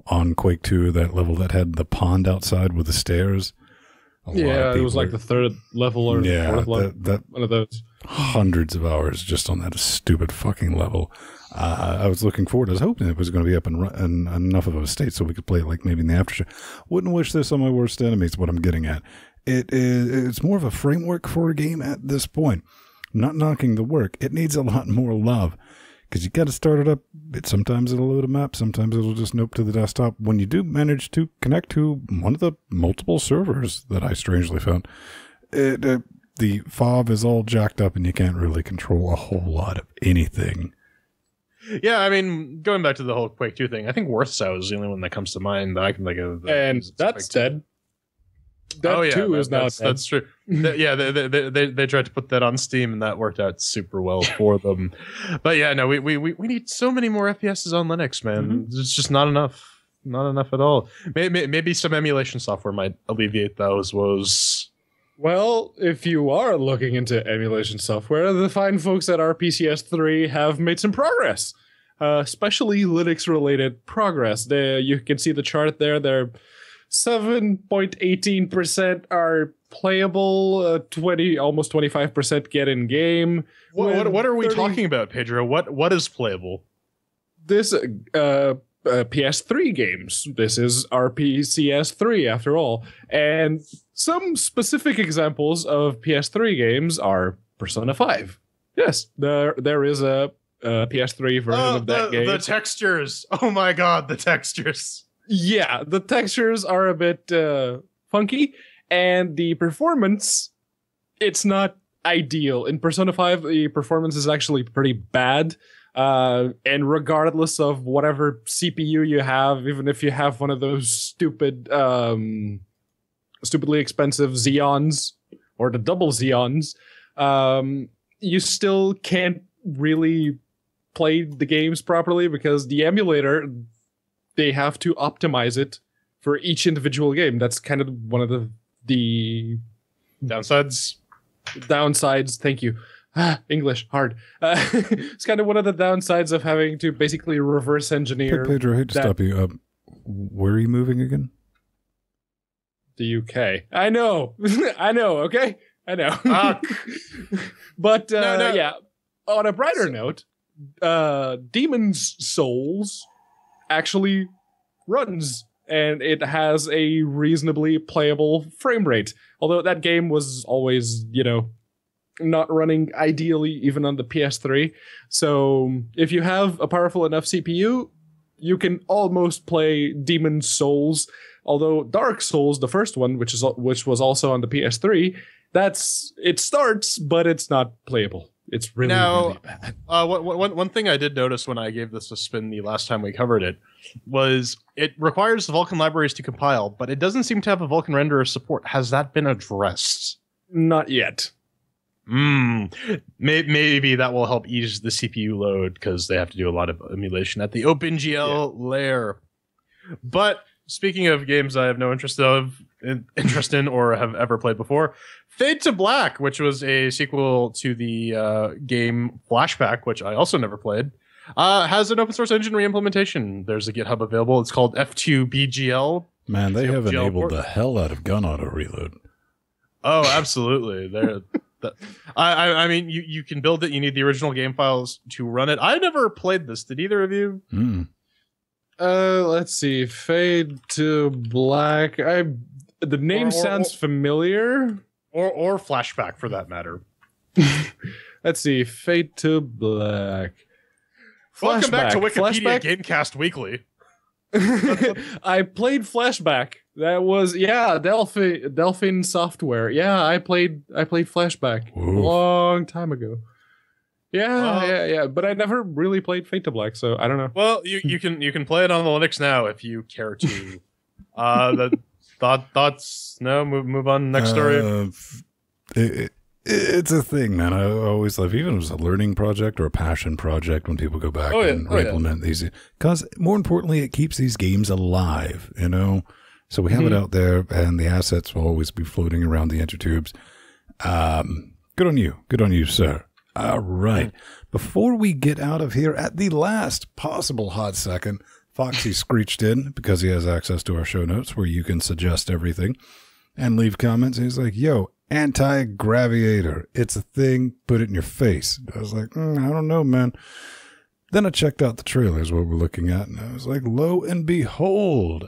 on Quake 2, that level that had the pond outside with the stairs. It was like the third level or fourth level. One of those. Hundreds of hours just on that stupid fucking level. I was looking forward. I was hoping it was going to be up in enough of a state so we could play it like maybe in the aftershow. Wouldn't wish this on my worst enemies, what I'm getting at. It's more of a framework for a game at this point. Not knocking the work. It needs a lot more love. because you got to start it up. Sometimes it'll load a map, sometimes it'll just nope to the desktop. When you do manage to connect to one of the multiple servers that I strangely found, the fob is all jacked up and you can't really control a whole lot of anything. Yeah, I mean, going back to the whole Quake 2 thing, I think Warsaw is the only one that comes to mind that I can think of. And that's dead. That too is now dead. That's true. They tried to put that on Steam, and that worked out super well for them. But yeah, no, we need so many more FPSs on Linux, man. It's just not enough. Not enough at all. Maybe some emulation software might alleviate those woes. Well, if you are looking into emulation software, the fine folks at RPCS3 have made some progress, especially Linux-related progress. You can see the chart there. They're 7.18% are playable, almost 25% get in game. What are we talking about, Pedro? What is playable? This PS3 games. This is RPCS3 after all. And some specific examples of PS3 games are Persona 5. Yes, there is a PS3 version of that game. The textures. Oh my god, the textures. Yeah, the textures are a bit funky, and the performance, it's not ideal. In Persona 5, the performance is actually pretty bad. And regardless of whatever CPU you have, even if you have one of those stupidly expensive Xeons or the double Xeons, you still can't really play the games properly because the emulator, they have to optimize it for each individual game. That's kind of one of the downsides. Thank you. English, hard. It's kind of one of the downsides of having to basically reverse engineer. Pedro, I hate to stop you. Where are you moving again? The UK. I know. I know, okay? I know. But, no. yeah. On a brighter note, Demon's Souls actually runs, and it has a reasonably playable frame rate. Although that game was always, not running ideally even on the PS3. So if you have a powerful enough CPU, you can almost play Demon's Souls. Although Dark Souls, the first one, which was also on the PS3, it starts, but it's not playable. It's really bad. One thing I did notice when I gave this a spin the last time we covered it was it requires the Vulkan libraries to compile, but it doesn't seem to have a Vulkan renderer support. Has that been addressed? Not yet. Maybe that will help ease the CPU load because they have to do a lot of emulation at the OpenGL layer. But speaking of games I have no interest in or have ever played before, Fade to Black, which was a sequel to the game Flashback, which I also never played, has an open source engine re-implementation. There's a GitHub available. It's called F2BGL. Man, they have enabled the hell out of gun auto reload. Oh, absolutely. I mean, you can build it. You need the original game files to run it. I never played this. Did either of you? Let's see. Fade to Black. The name sounds familiar. Or Flashback, for that matter. Let's see. Fade to Black. Welcome back to Wikipedia Gamecast Weekly. I played Flashback. That was Delphin Software. Yeah, I played Flashback a long time ago. Yeah. But I never really played Fade to Black, so I don't know. Well, you can play it on the Linux now if you care to. Thoughts? No, move on. Next story. It's a thing, man. I always love, even if it was a learning project or a passion project, when people go back and implement these. Because more importantly, it keeps these games alive, So we have it out there, and the assets will always be floating around the intertubes. Good on you. Good on you, sir. All right. Before we get out of here, at the last possible hot second, Foxy screeched in because he has access to our show notes where you can suggest everything and leave comments. He's like, yo, Antigraviator. It's a thing. Put it in your face. I was like, I don't know, man. Then I checked out the trailers, what we're looking at, and I was like, lo and behold.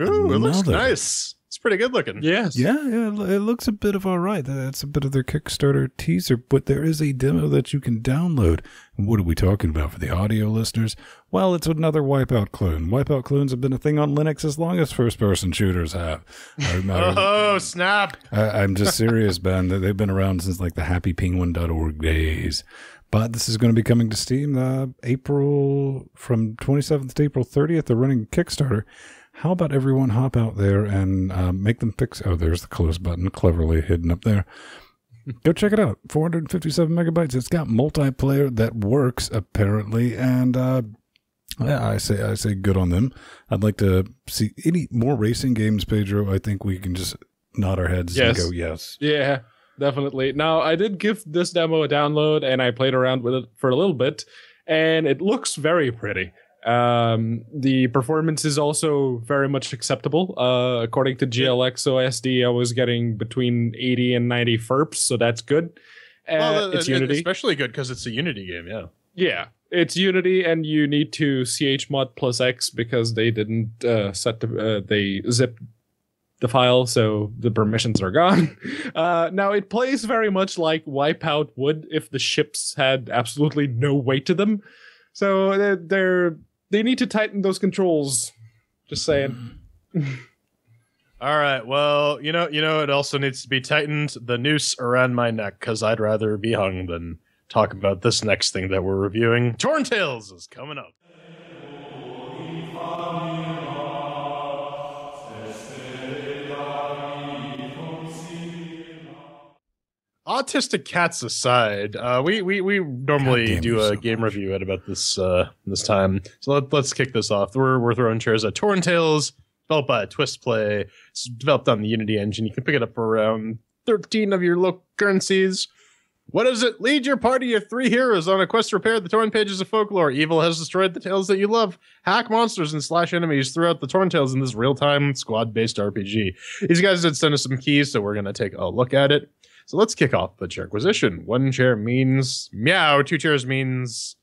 Ooh, it looks nice. It's pretty good looking. Yes. Yeah, it looks a bit of all right. That's a bit of their Kickstarter teaser, but there is a demo that you can download. And what are we talking about for the audio listeners? Well, it's another Wipeout clone. Wipeout clones have been a thing on Linux as long as first-person shooters have. Oh, snap. I'm just serious, Ben. They've been around since like the happypenguin.org days. But this is going to be coming to Steam April from 27th to April 30th. They're running Kickstarter. How about everyone hop out there and make them fix... Oh, there's the close button, cleverly hidden up there. Go check it out. 457 megabytes. It's got multiplayer that works, apparently. And yeah, I say good on them. I'd like to see any more racing games, Pedro. I think we can just nod our heads and go, yes. Yeah, definitely. Now, I did give this demo a download, and I played around with it for a little bit, and it looks very pretty. The performance is also very much acceptable. According to glibc-OS, I was getting between 80 and 90 FERPs, so that's good. It's Unity. Especially good because it's a Unity game, yeah. Yeah, it's Unity, and you need to chmod plus X because they didn't they zipped the file, so the permissions are gone. Now, it plays very much like Wipeout would if the ships had absolutely no weight to them. So they need to tighten those controls. Just saying. All right. Well, you know, it also needs to be tightened. The noose around my neck, because I'd rather be hung than talk about this next thing that we're reviewing. Torn Tales is coming up. Autistic cats aside, we normally do a game review at about this time. So let's kick this off. We're throwing chairs at Torn Tales, developed by Twist Play. It's developed on the Unity engine. You can pick it up for around 13 of your local currencies. What is it? Lead your party of 3 heroes on a quest to repair the torn pages of folklore. Evil has destroyed the tales that you love. Hack monsters and slash enemies throughout the Torn Tales in this real-time squad-based RPG. These guys did send us some keys, so we're going to take a look at it. So let's kick off the chairquisition. 1 chair means meow. 2 chairs means...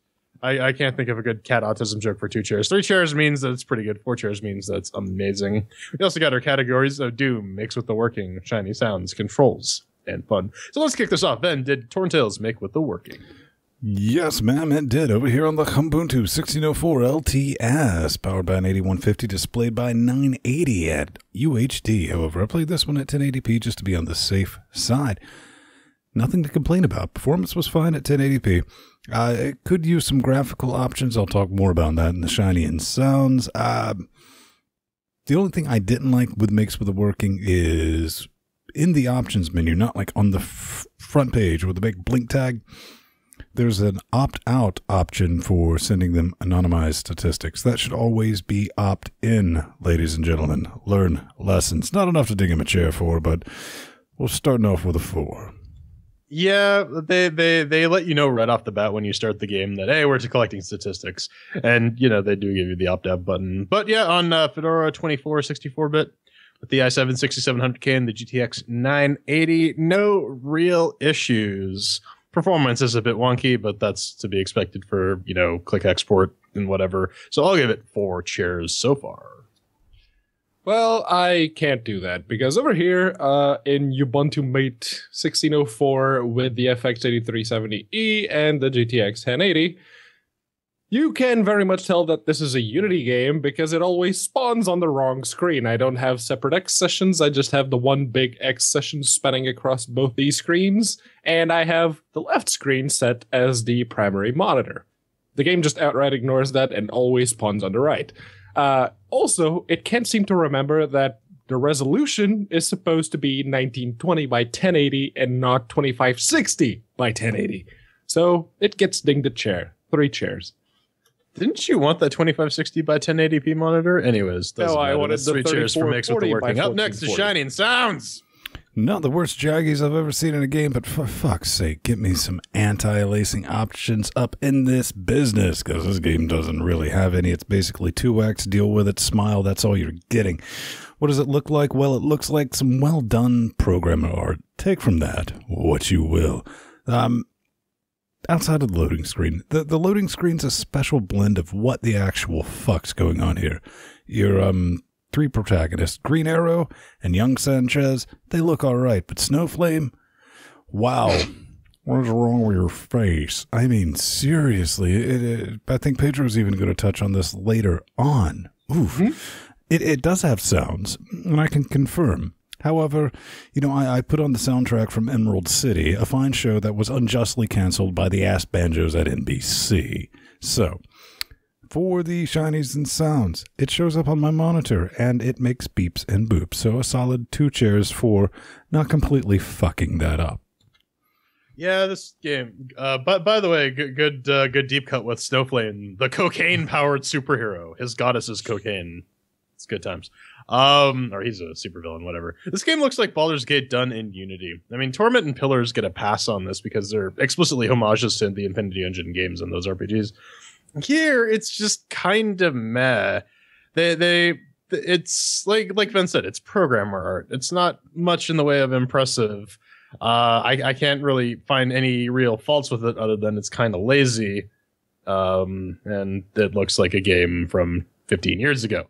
I can't think of a good cat autism joke for 2 chairs. 3 chairs means that it's pretty good. 4 chairs means that it's amazing. We also got our categories of Doom, makes with the working, shiny sounds, controls, and fun. So let's kick this off. Ben, did Torn Tales make with the working? Yes, ma'am, it did. Over here on the Ubuntu 1604 LTS, powered by an 8150, displayed by 980 at UHD. However, I played this one at 1080p just to be on the safe side. Nothing to complain about. Performance was fine at 1080p. It could use some graphical options. I'll talk more about that in the shiny and sounds. The only thing I didn't like with Makes with the Working is in the options menu, not like on the front page with the big blink tag. There's an opt-out option for sending them anonymized statistics. That should always be opt-in, ladies and gentlemen. Learn lessons. Not enough to dig him a chair for, but we're starting off with a 4. Yeah, they let you know right off the bat when you start the game that, hey, we're collecting statistics. And, you know, they do give you the opt-out button. But yeah, on Fedora 24, 64-bit, with the i7 6700K and the GTX 980, no real issues. Performance is a bit wonky, but that's to be expected for, you know, click export and whatever. So I'll give it 4 chairs so far. Well, I can't do that because over here in Ubuntu Mate 1604 with the FX 8370E and the GTX 1080, you can very much tell that this is a Unity game because it always spawns on the wrong screen. I don't have separate X sessions, I just have the one big X session spanning across both these screens, and I have the left screen set as the primary monitor. The game just outright ignores that and always spawns on the right. Also, it can't seem to remember that the resolution is supposed to be 1920 by 1080 and not 2560 by 1080. So it gets dinged a chair. 3 chairs. Didn't you want that 2560 by 1080p monitor? Anyways, no, I wanted the 3 chairs for Makes with the Working. Up next is Shining Sounds. Not the worst jaggies I've ever seen in a game, but for fuck's sake, get me some anti-aliasing options up in this business, because this game doesn't really have any. It's basically 2x, deal with it, smile, that's all you're getting. What does it look like? Well, it looks like some well-done programmer art. Take from that what you will. Outside of the loading screen, the loading screen's a special blend of what the actual fuck's going on here. You're three protagonists, Green Arrow and Young Sanchez, they look all right, but Snowflame, wow. What is wrong with your face? I mean, seriously, I think Pedro's even going to touch on this later on. Oof. Mm-hmm. It does have sounds, and I can confirm. However, you know, I put on the soundtrack from Emerald City, a fine show that was unjustly canceled by the ass banjos at NBC. So, for the shinies and sounds, it shows up on my monitor, and it makes beeps and boops. So a solid 2 chairs for not completely fucking that up. Yeah, this game. But by the way, good deep cut with Snowflame, the cocaine-powered superhero. His goddess is cocaine. It's good times. Or he's a supervillain, whatever. This game looks like Baldur's Gate done in Unity. I mean, Torment and Pillars get a pass on this because they're explicitly homages to the Infinity Engine games and those RPGs. Here, it's just kind of meh. It's like Ben said, it's programmer art. It's not much in the way of impressive. I can't really find any real faults with it other than it's kind of lazy. And it looks like a game from 15 years ago.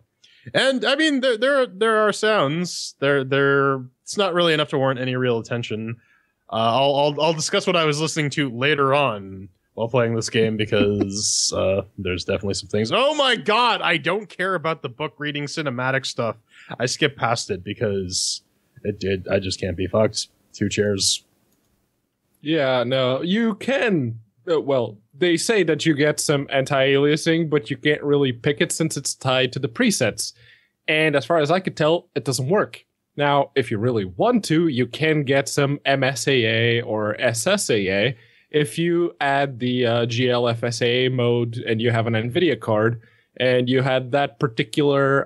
And I mean, there are sounds. It's not really enough to warrant any real attention. I'll discuss what I was listening to later on while playing this game because there's definitely some things. Oh my god, I don't care about the book reading cinematic stuff. I skipped past it because I just can't be fucked. 2 chairs. Yeah, no, you can. Well, they say that you get some anti-aliasing, but you can't really pick it since it's tied to the presets. And as far as I could tell, it doesn't work. Now, if you really want to, you can get some MSAA or SSAA if you add the GLFSAA mode and you have an NVIDIA card and you had that particular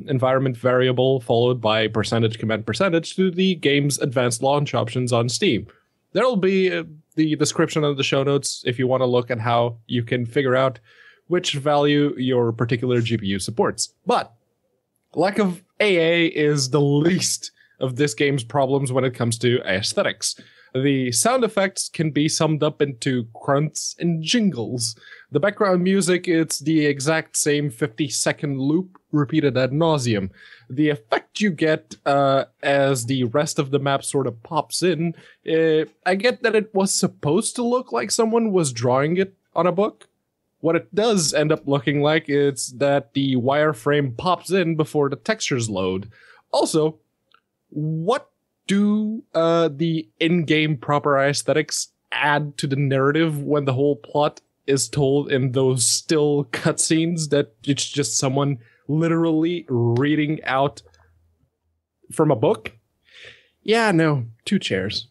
environment variable followed by %% to the game's advanced launch options on Steam. There'll be the description of the show notes if you want to look at how you can figure out which value your particular GPU supports. But lack of AA is the least of this game's problems when it comes to aesthetics. The sound effects can be summed up into grunts and jingles. The background music, it's the exact same 50-second loop repeated ad nauseum. The effect you get as the rest of the map sort of pops in, I get that it was supposed to look like someone was drawing it on a book. What it does end up looking like is that the wireframe pops in before the textures load. Also, what do the in-game proper aesthetics add to the narrative when the whole plot is told in those still cutscenes that it's just someone literally reading out from a book? Yeah, no, 2 chairs.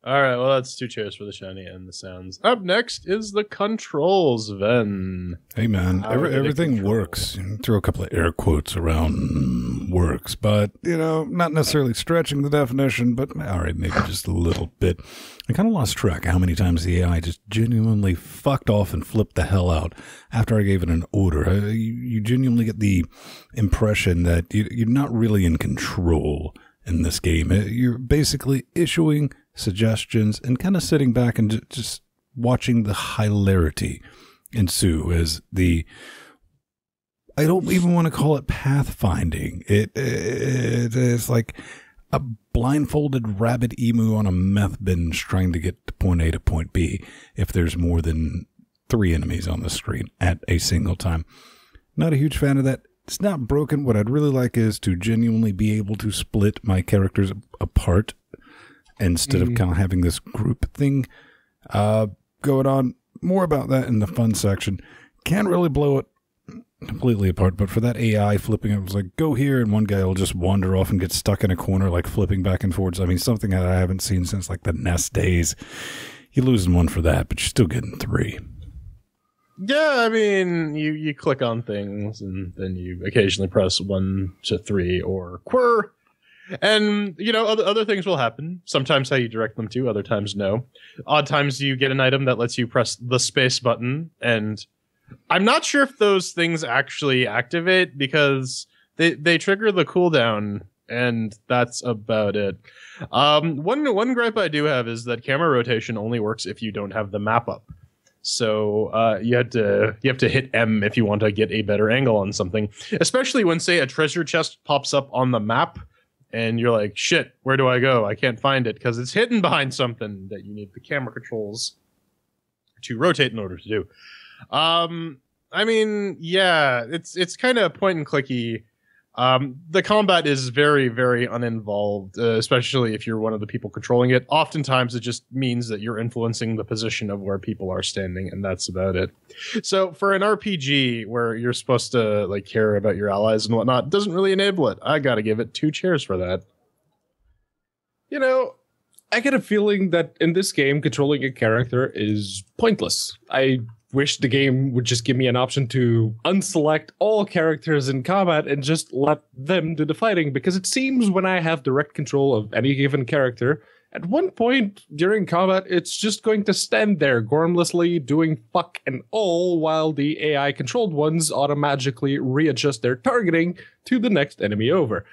All right, well, that's 2 chairs for the shiny and the sounds. Up next is the controls, Ven. Hey, man, everything works. You can throw a couple of air quotes around works, but, you know, not necessarily stretching the definition, but, all right, maybe just a little bit. I kind of lost track how many times the AI just genuinely fucked off and flipped the hell out after I gave it an order. You genuinely get the impression that you're not really in control in this game. You're basically issuing suggestions and kind of sitting back and just watching the hilarity ensue as I don't even want to call it pathfinding. It is like a blindfolded rabbit emu on a meth binge trying to get to point A to point B if there's more than 3 enemies on the screen at a single time. Not a huge fan of that. It's not broken. What I'd really like is to genuinely be able to split my characters apart instead of kind of having this group thing going on. More about that in the fun section. Can't really blow it completely apart, but for that AI flipping, it was like, go here, and one guy will just wander off and get stuck in a corner, like flipping back and forwards. I mean, something that I haven't seen since like the NES days. You're losing 1 for that, but you're still getting 3. Yeah, I mean, you click on things, and then you occasionally press 1 to 3 or quir. And, you know, other things will happen. Sometimes how you direct them to, other times no. Odd times you get an item that lets you press the space button, and I'm not sure if those things actually activate because they trigger the cooldown, and that's about it. One gripe I do have is that camera rotation only works if you don't have the map up. So you have to hit M if you want to get a better angle on something, especially when, say, a treasure chest pops up on the map and you're like, shit, where do I go? I can't find it because it's hidden behind something that you need the camera controls to rotate in order to do. I mean, yeah, it's kind of point and clicky. The combat is very, very uninvolved, especially if you're one of the people controlling it. Oftentimes, it just means that you're influencing the position of where people are standing, and that's about it. So, for an RPG where you're supposed to like care about your allies and whatnot, it doesn't really enable it. I gotta give it 2 chairs for that. You know, I get a feeling that in this game, controlling a character is pointless. I wish the game would just give me an option to unselect all characters in combat and just let them do the fighting, because it seems when I have direct control of any given character, at one point during combat, it's just going to stand there gormlessly doing fuck and all while the AI controlled ones automatically readjust their targeting to the next enemy over.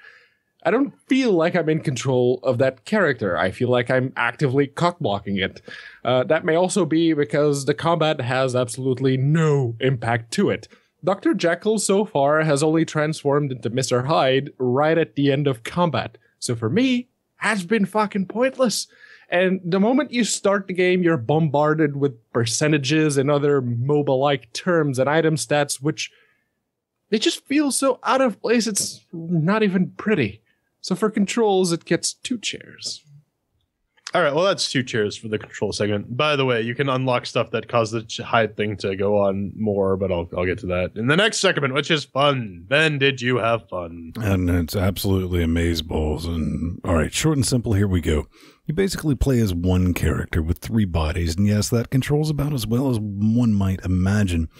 I don't feel like I'm in control of that character. I feel like I'm actively cockblocking it. That may also be because the combat has absolutely no impact to it. Dr. Jekyll so far has only transformed into Mr. Hyde right at the end of combat. So for me, has been fucking pointless. And the moment you start the game, you're bombarded with percentages and other MOBA-like terms and item stats, which they just feel so out of place, it's not even pretty. So for controls, it gets 2 chairs. All right, well, that's 2 chairs for the control segment. By the way, you can unlock stuff that cause the hide thing to go on more, but I'll get to that in the next segment, which is fun. Ben, did you have fun? And it's absolutely amazeballs. And all right, short and simple, here we go. You basically play as one character with 3 bodies, and yes, that controls about as well as one might imagine.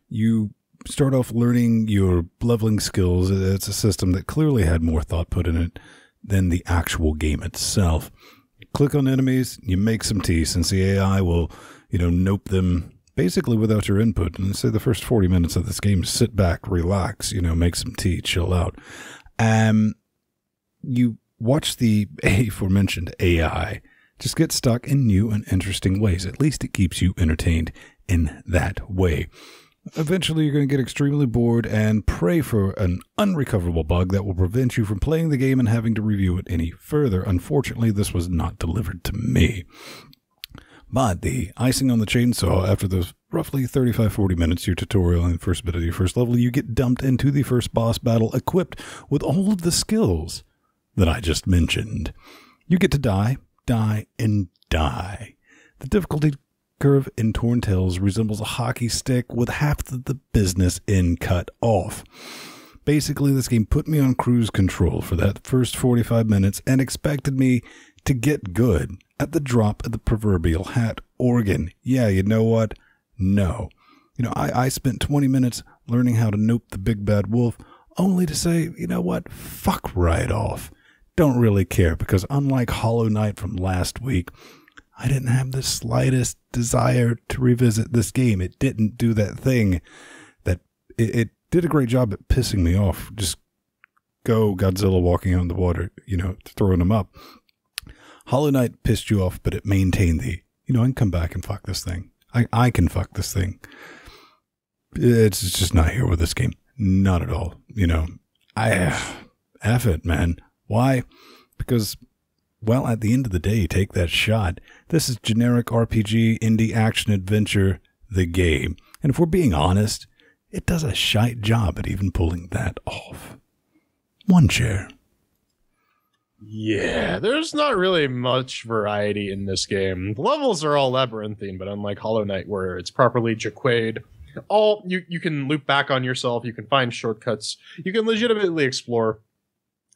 You start off learning your leveling skills. It's a system that clearly had more thought put in it than the actual game itself. You click on enemies, you make some tea, since the AI will, nope them basically without your input. And say the first 40 minutes of this game, sit back, relax, make some tea, chill out. You watch the aforementioned AI just get stuck in new and interesting ways. At least it keeps you entertained in that way. Eventually, you're going to get extremely bored and pray for an unrecoverable bug that will prevent you from playing the game and having to review it any further. Unfortunately, this was not delivered to me. But the icing on the chainsaw, after those roughly 35-40 minutes, your tutorial and first bit of your first level, you get dumped into the first boss battle equipped with all of the skills that I just mentioned. You get to die, and die. The difficulty curve in Torn Tales resembles a hockey stick with half the business end cut off. Basically, this game put me on cruise control for that first 45 minutes and expected me to get good at the drop of the proverbial hat organ. Yeah, you know what? No. I spent 20 minutes learning how to nope the big bad wolf, only to say, you know what? Fuck right off. Don't really care, because unlike Hollow Knight from last week, I didn't have the slightest desire to revisit this game. It didn't do that thing that it did a great job at pissing me off. Just go Godzilla walking on the water, throwing them up. Hollow Knight pissed you off, but it maintained the, I can come back and fuck this thing. I can fuck this thing. It's just not here with this game. Not at all. F it, man. Why? Because, well, at the end of the day, take that shot. This is generic RPG, indie action adventure, the game. And if we're being honest, it does a shite job at even pulling that off. 1 chair. Yeah, there's not really much variety in this game. The levels are all labyrinthine, but unlike Hollow Knight, where it's properly jaquade, you can loop back on yourself, you can find shortcuts, you can legitimately explore.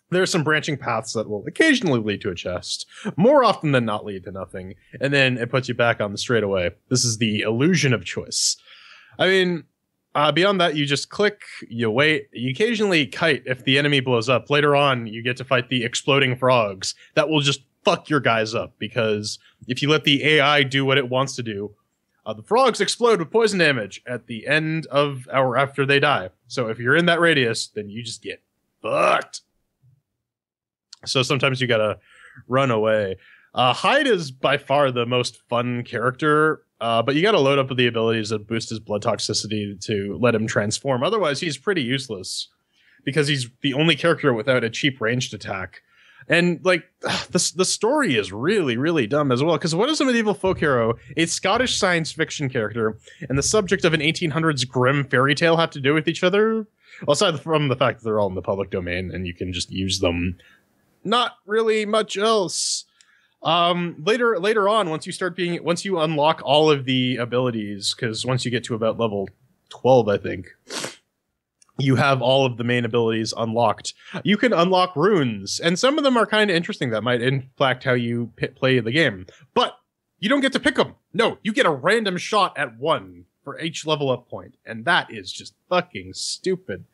There are some branching paths that will occasionally lead to a chest, more often than not lead to nothing, and then it puts you back on the straightaway. This is the illusion of choice. I mean, beyond that, you just click, you wait, you occasionally kite if the enemy blows up. Later on, you get to fight the exploding frogs that will just fuck your guys up, because if you let the AI do what it wants to do, the frogs explode with poison damage at the end of or after they die. So if you're in that radius, then you just get fucked. So sometimes you gotta run away. Hyde is by far the most fun character. But you got to load up the abilities that boost his blood toxicity to let him transform. Otherwise, he's pretty useless because he's the only character without a cheap ranged attack. And like the story is really, really dumb as well. Because what is a medieval folk hero, a Scottish science fiction character, and the subject of an 1800s grim fairy tale have to do with each other? Well, aside from the fact that they're all in the public domain and you can just use them, not really much else. Later on, once you unlock all of the abilities, because once you get to about level 12, I think, you have all of the main abilities unlocked. You can unlock runes, and some of them are kind of interesting that might impact how you play the game. But you don't get to pick them. No, you get a random shot at one for each level up point, and that is just fucking stupid.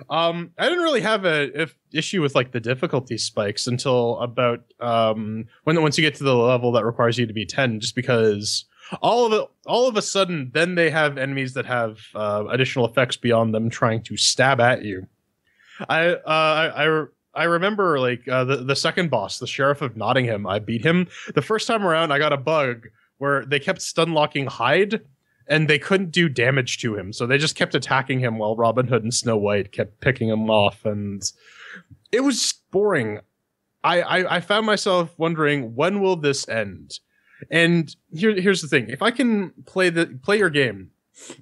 I didn't really have a issue with like the difficulty spikes until about once you get to the level that requires you to be 10, just because all of a sudden then they have enemies that have additional effects beyond them trying to stab at you. I remember like the second boss, the Sheriff of Nottingham. I beat him the first time around. I got a bug where they kept stun locking Hyde, and they couldn't do damage to him, so they just kept attacking him while Robin Hood and Snow White kept picking him off, and it was boring. I found myself wondering, when will this end? And here's the thing: if I can play your game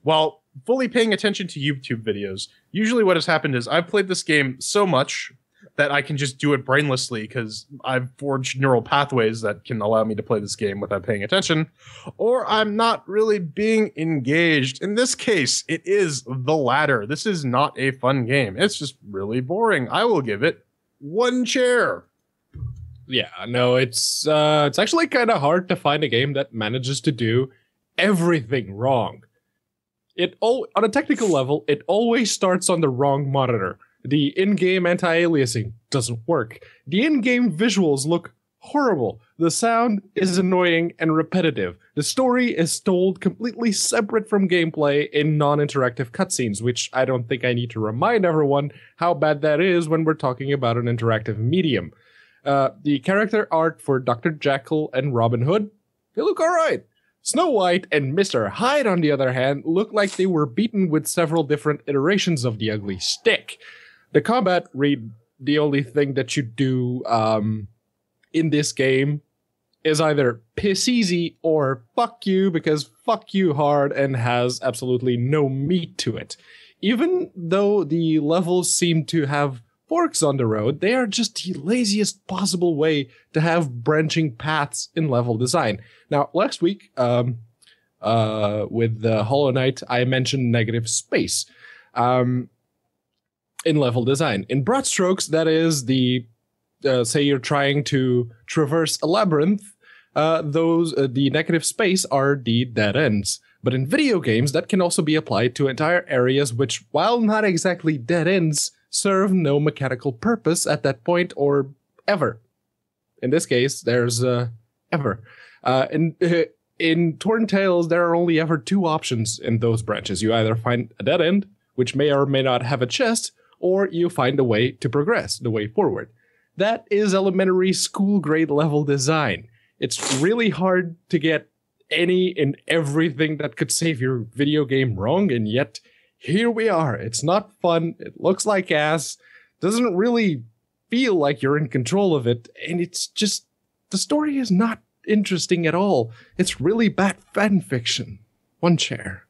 while fully paying attention to YouTube videos, usually what has happened is I've played this game so much that I can just do it brainlessly because I've forged neural pathways that can allow me to play this game without paying attention, or I'm not really being engaged. In this case, it is the latter. This is not a fun game. It's just really boring. I will give it 1 chair. Yeah, no, it's actually kind of hard to find a game that manages to do everything wrong. On a technical level, it always starts on the wrong monitor. The in-game anti-aliasing doesn't work. The in-game visuals look horrible. The sound is annoying and repetitive. The story is told completely separate from gameplay in non-interactive cutscenes, which I don't think I need to remind everyone how bad that is when we're talking about an interactive medium. The character art for Dr. Jekyll and Robin Hood, they look alright. Snow White and Mr. Hyde, on the other hand, look like they were beaten with several different iterations of the ugly stick. The combat, the only thing that you do in this game is either piss easy or fuck you, because fuck you hard and has absolutely no meat to it. Even though the levels seem to have forks on the road, they are just the laziest possible way to have branching paths in level design. Now, last week, with Hollow Knight, I mentioned negative space. In level design. In broad strokes, that is the, say you're trying to traverse a labyrinth, the negative space are the dead ends. But in video games, that can also be applied to entire areas which, while not exactly dead ends, serve no mechanical purpose at that point or ever. In this case, there's ever. In Torn Tales, there are only ever 2 options in those branches. You either find a dead end, which may or may not have a chest, or you find a way to progress, the way forward. That is elementary school grade level design. It's really hard to get any and everything that could save your video game wrong, and yet here we are. It's not fun, it looks like ass, doesn't really feel like you're in control of it, and it's just, the story is not interesting at all. It's really bad fan fiction. 1 chair.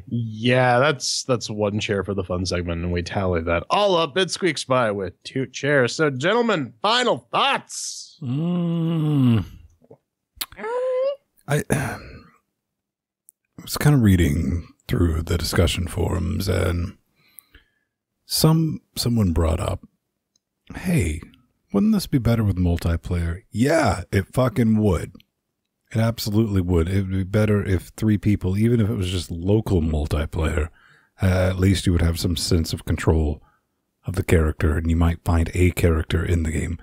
Yeah, that's 1 chair for the fun segment, and we tally that all up. It squeaks by with 2 chairs. So, gentlemen, final thoughts. I was kind of reading through the discussion forums, and someone brought up, hey, wouldn't this be better with multiplayer? Yeah, it fucking would. It absolutely would. It would be better if 3 people, even if it was just local multiplayer, at least you would have some sense of control of the character, and you might find a character in the game,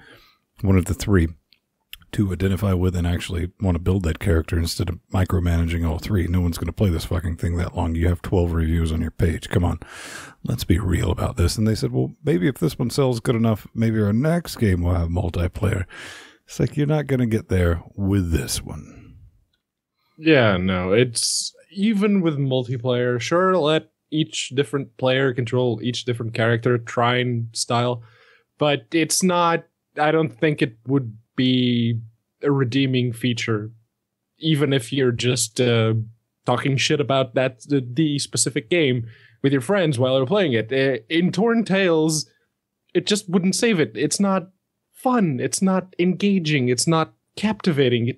one of the 3, to identify with and actually want to build that character instead of micromanaging all 3. No one's going to play this fucking thing that long. You have 12 reviews on your page. Come on. Let's be real about this. And they said, well, maybe if this one sells good enough, maybe our next game will have multiplayer. It's like, you're not going to get there with this one. Yeah, no, it's even with multiplayer, sure, let each different player control each different character, trying style, but it's not, I don't think it would be a redeeming feature, even if you're just talking shit about the specific game with your friends while you're playing it. In Torn Tales, it just wouldn't save it. It's not fun. It's not engaging. It's not captivating.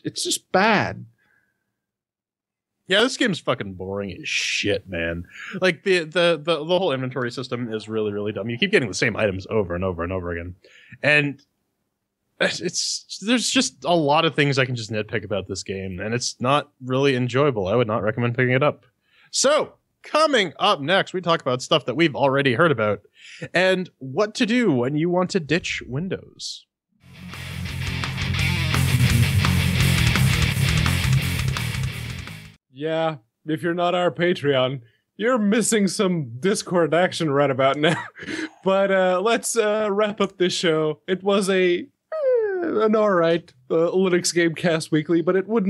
It's just bad. Yeah, this game's fucking boring as shit, man. Like the whole inventory system is really, really dumb. You keep getting the same items over and over and over again. And there's just a lot of things I can just nitpick about this game, and it's not really enjoyable. I would not recommend picking it up. So, coming up next, we talk about stuff that we've already heard about and what to do when you want to ditch Windows. Yeah, if you're not our Patreon, you're missing some Discord action right about now. But let's wrap up this show. It was an alright Linux Gamecast Weekly, but it would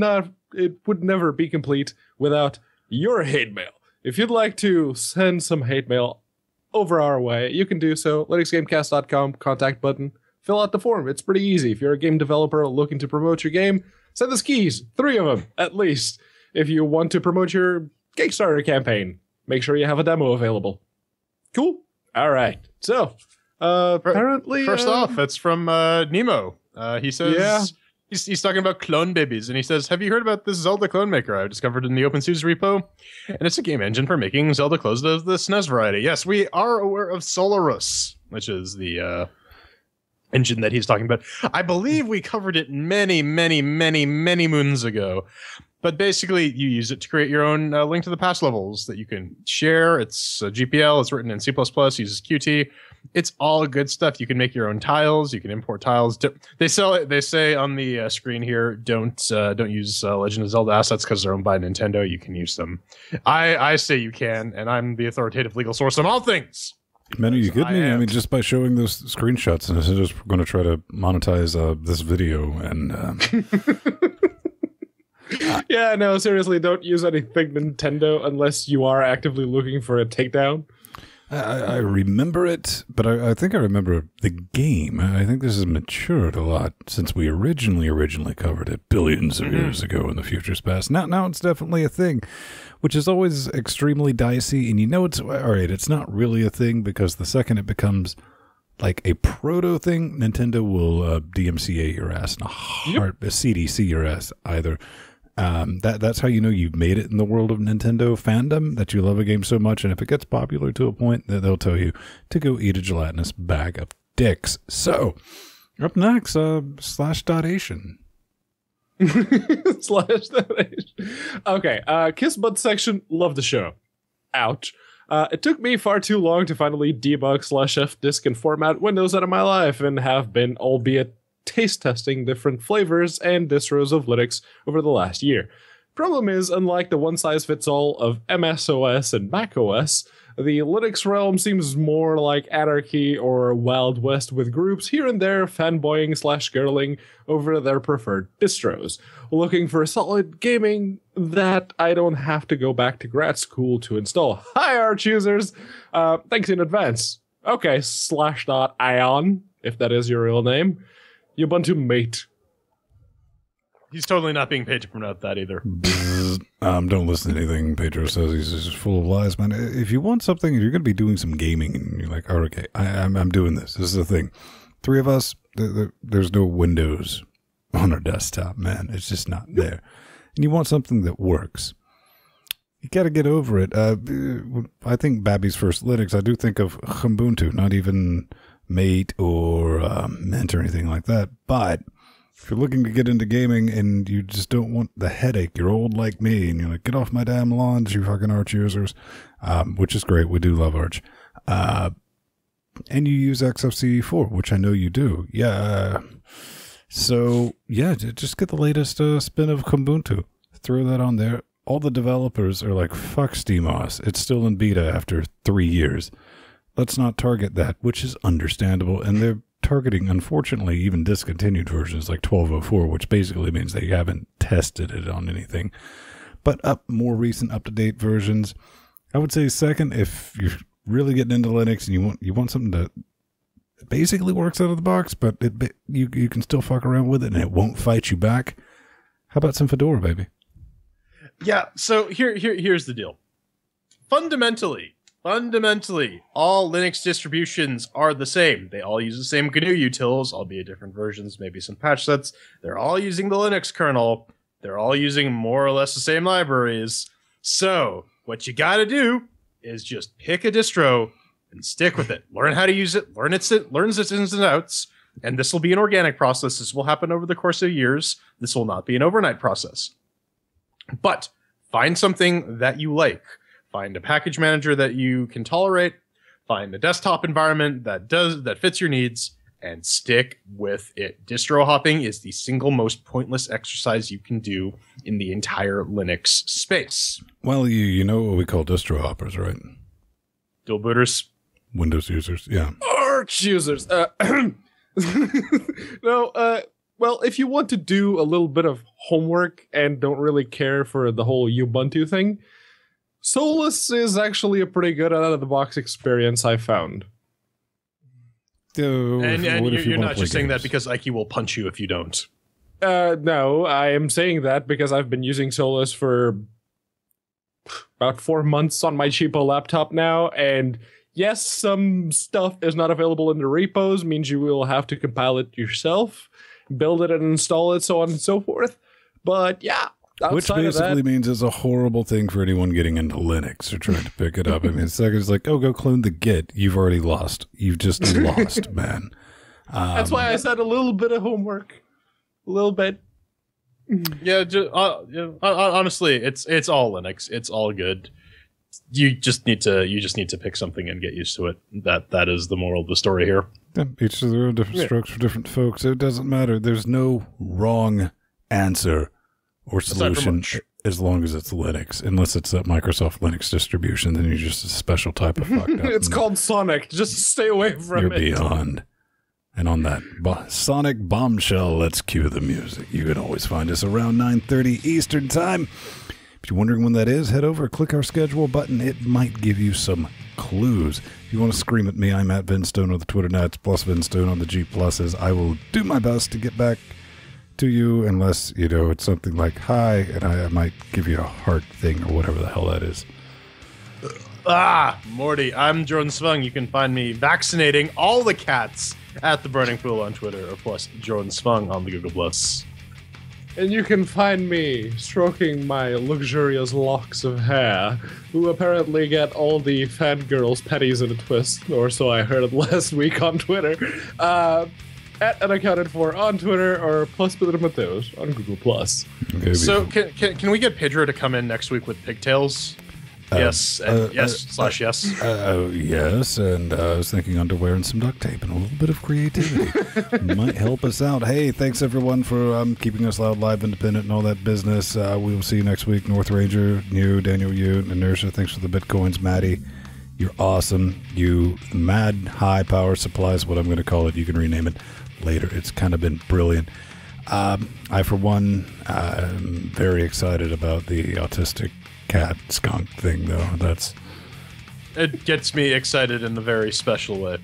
never be complete without your hate mail. If you'd like to send some hate mail over our way, you can do so. LinuxGameCast.com, contact button. Fill out the form. It's pretty easy. If you're a game developer looking to promote your game, send us keys. 3 of them, at least. If you want to promote your Kickstarter campaign, make sure you have a demo available. Cool. All right. So, apparently... First off, it's from Nemo. He says... Yeah. He's talking about clone babies, and he says, have you heard about this Zelda clone maker I discovered in the OpenSUSE repo? And it's a game engine for making Zelda clones of the SNES variety. Yes, we are aware of Solarus, which is the engine that he's talking about. I believe we covered it many, many, many, many moons ago. But basically, you use it to create your own Link to the Past levels that you can share. It's GPL. It's written in C++. Uses Qt. It's all good stuff. You can make your own tiles. You can import tiles. They sell it. They say on the screen here, don't use Legend of Zelda assets because they're owned by Nintendo. You can use them. I say you can, and I'm the authoritative legal source on all things. Man, are you kidding me? I mean, just by showing those screenshots, and I'm just going to try to monetize this video and. Yeah, no, seriously, don't use anything Nintendo unless you are actively looking for a takedown. I remember it, but I think I remember the game. I think this has matured a lot since we originally covered it billions of years ago in the future's past. Now it's definitely a thing, which is always extremely dicey, and you know it's all right. It's not really a thing because the second it becomes like a proto thing, Nintendo will DMCA your ass and a CDC your ass either. That's how you know you've made it in the world of Nintendo fandom, that you love a game so much, and if it gets popular to a point, they'll tell you to go eat a gelatinous bag of dicks. So, up next, /donation. /donation. Okay, Kiss Butt section, love the show. Ouch. It took me far too long to finally debug /f disk and format Windows out of my life, and have been, albeit taste testing different flavors and distros of Linux over the last year. Problem is, unlike the one-size-fits-all of MSOS and macOS, the Linux realm seems more like anarchy or Wild West, with groups here and there fanboying /girling over their preferred distros, looking for solid gaming that I don't have to go back to grad school to install. Hi, Arch users! Thanks in advance. Okay, /ion, if that is your real name. Ubuntu mate. He's totally not being paid to promote that either. Don't listen to anything Pedro says. He's just full of lies, man. If you want something, if you're going to be doing some gaming, and you're like, oh, okay, I'm doing this. This is the thing. 3 of us, there's no Windows on our desktop, man. It's just not there. And you want something that works. You got to get over it. I think Babby's first Linux, I do think of Ubuntu, not even Mate or Mint or anything like that. But if you're looking to get into gaming and you just don't want the headache, you're old like me, and you're like, get off my damn lawns, you fucking Arch users, which is great. We do love Arch. And you use XFCE4, which I know you do. Yeah. So, yeah, just get the latest spin of Ubuntu. Throw that on there. All the developers are like, fuck SteamOS. It's still in beta after 3 years. Let's not target that, which is understandable. And they're targeting, unfortunately, even discontinued versions like 12.04, which basically means they haven't tested it on anything. But more recent, up-to-date versions, I would say second, if you're really getting into Linux and you want something that basically works out of the box, but you can still fuck around with it and it won't fight you back. How about some Fedora, baby? Yeah, so here's the deal. Fundamentally, all Linux distributions are the same. They all use the same GNU utils, albeit different versions, maybe some patch sets. They're all using the Linux kernel. They're all using more or less the same libraries. So what you gotta do is just pick a distro and stick with it. Learn how to use it, learn its ins and outs, and this will be an organic process. This will happen over the course of years. This will not be an overnight process. But find something that you like. Find a package manager that you can tolerate. Find a desktop environment that fits your needs, and stick with it. Distro hopping is the single most pointless exercise you can do in the entire Linux space. Well, you know what we call distro hoppers, right? Dual booters. Windows users, yeah. Arch users. No, well, if you want to do a little bit of homework and don't really care for the whole Ubuntu thing, Solus is actually a pretty good out-of-the-box experience, I found. And you're not just saying that because Ike will punch you if you don't. No, I am saying that because I've been using Solus for about 4 months on my cheapo laptop now, and yes, some stuff is not available in the repos, means you will have to compile it yourself, build it and install it, so on and so forth. But yeah, which basically means it's a horrible thing for anyone getting into Linux or trying to pick it up. I mean, second is like, oh, go clone the Git. You've already lost. You've just lost, man. That's why I said a little bit of homework. A little bit. Yeah, honestly, it's all Linux. It's all good. You just need to pick something and get used to it. That is the moral of the story here. Yeah, each of their own different strokes for different folks. It doesn't matter. There's no wrong answer or solution as long as it's Linux. Unless it's a Microsoft Linux distribution, then you're just a special type of fucked up. It's called Sonic. Just stay away from it. You're beyond. And on that Sonic bombshell, let's cue the music. You can always find us around 9:30 Eastern Time. If you're wondering when that is, head over, click our schedule button. It might give you some clues. If you want to scream at me, I'm at Vinstone on the Twitter nets, plus Vinstone on the G pluses. I will do my best to get back to you, unless, it's something like hi, and I might give you a heart thing or whatever the hell that is. Morty, I'm Jordan Svung. You can find me vaccinating all the cats at the Burning Pool on Twitter, or plus Jordan Svung on the Google Plus. And you can find me stroking my luxurious locks of hair, who apparently get all the fangirls' petties in a twist, or so I heard last week on Twitter, at Unaccounted For on Twitter, or plus Pedro Mateos on Google Plus. Okay, so can we get Pedro to come in next week with pigtails? Yes, and yes. Yes, and I was thinking underwear and some duct tape and a little bit of creativity might help us out. Hey, thanks everyone for keeping us loud, live, independent, and all that business. We will see you next week. North Ranger, you, Daniel, you, Inertia, thanks for the bitcoins. Maddie, you're awesome. You, mad high power supply is what I'm going to call it. You can rename it later. It's kind of been brilliant. I, for one, am very excited about the autistic cat skunk thing, though. It gets me excited in a very special way.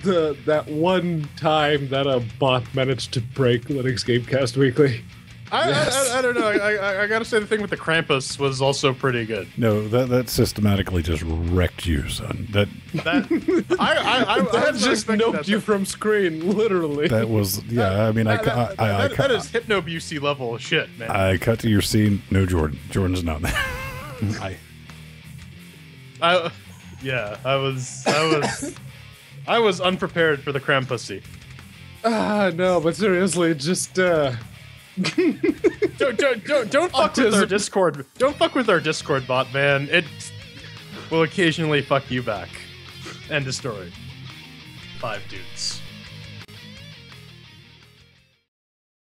That one time that a bot managed to break LinuxGameCast Weekly. I don't know. I gotta say the thing with the Krampus was also pretty good. No, that systematically just wrecked you, son. That just noped you from screen, literally. That was I mean, that is hypnobusy level shit, man. I cut to your scene. No, Jordan. Jordan's not there. I was unprepared for the Krampusy. No, but seriously, just don't fuck with our Discord. Don't fuck with our Discord bot, man. It will occasionally fuck you back. End of story. 5 dudes.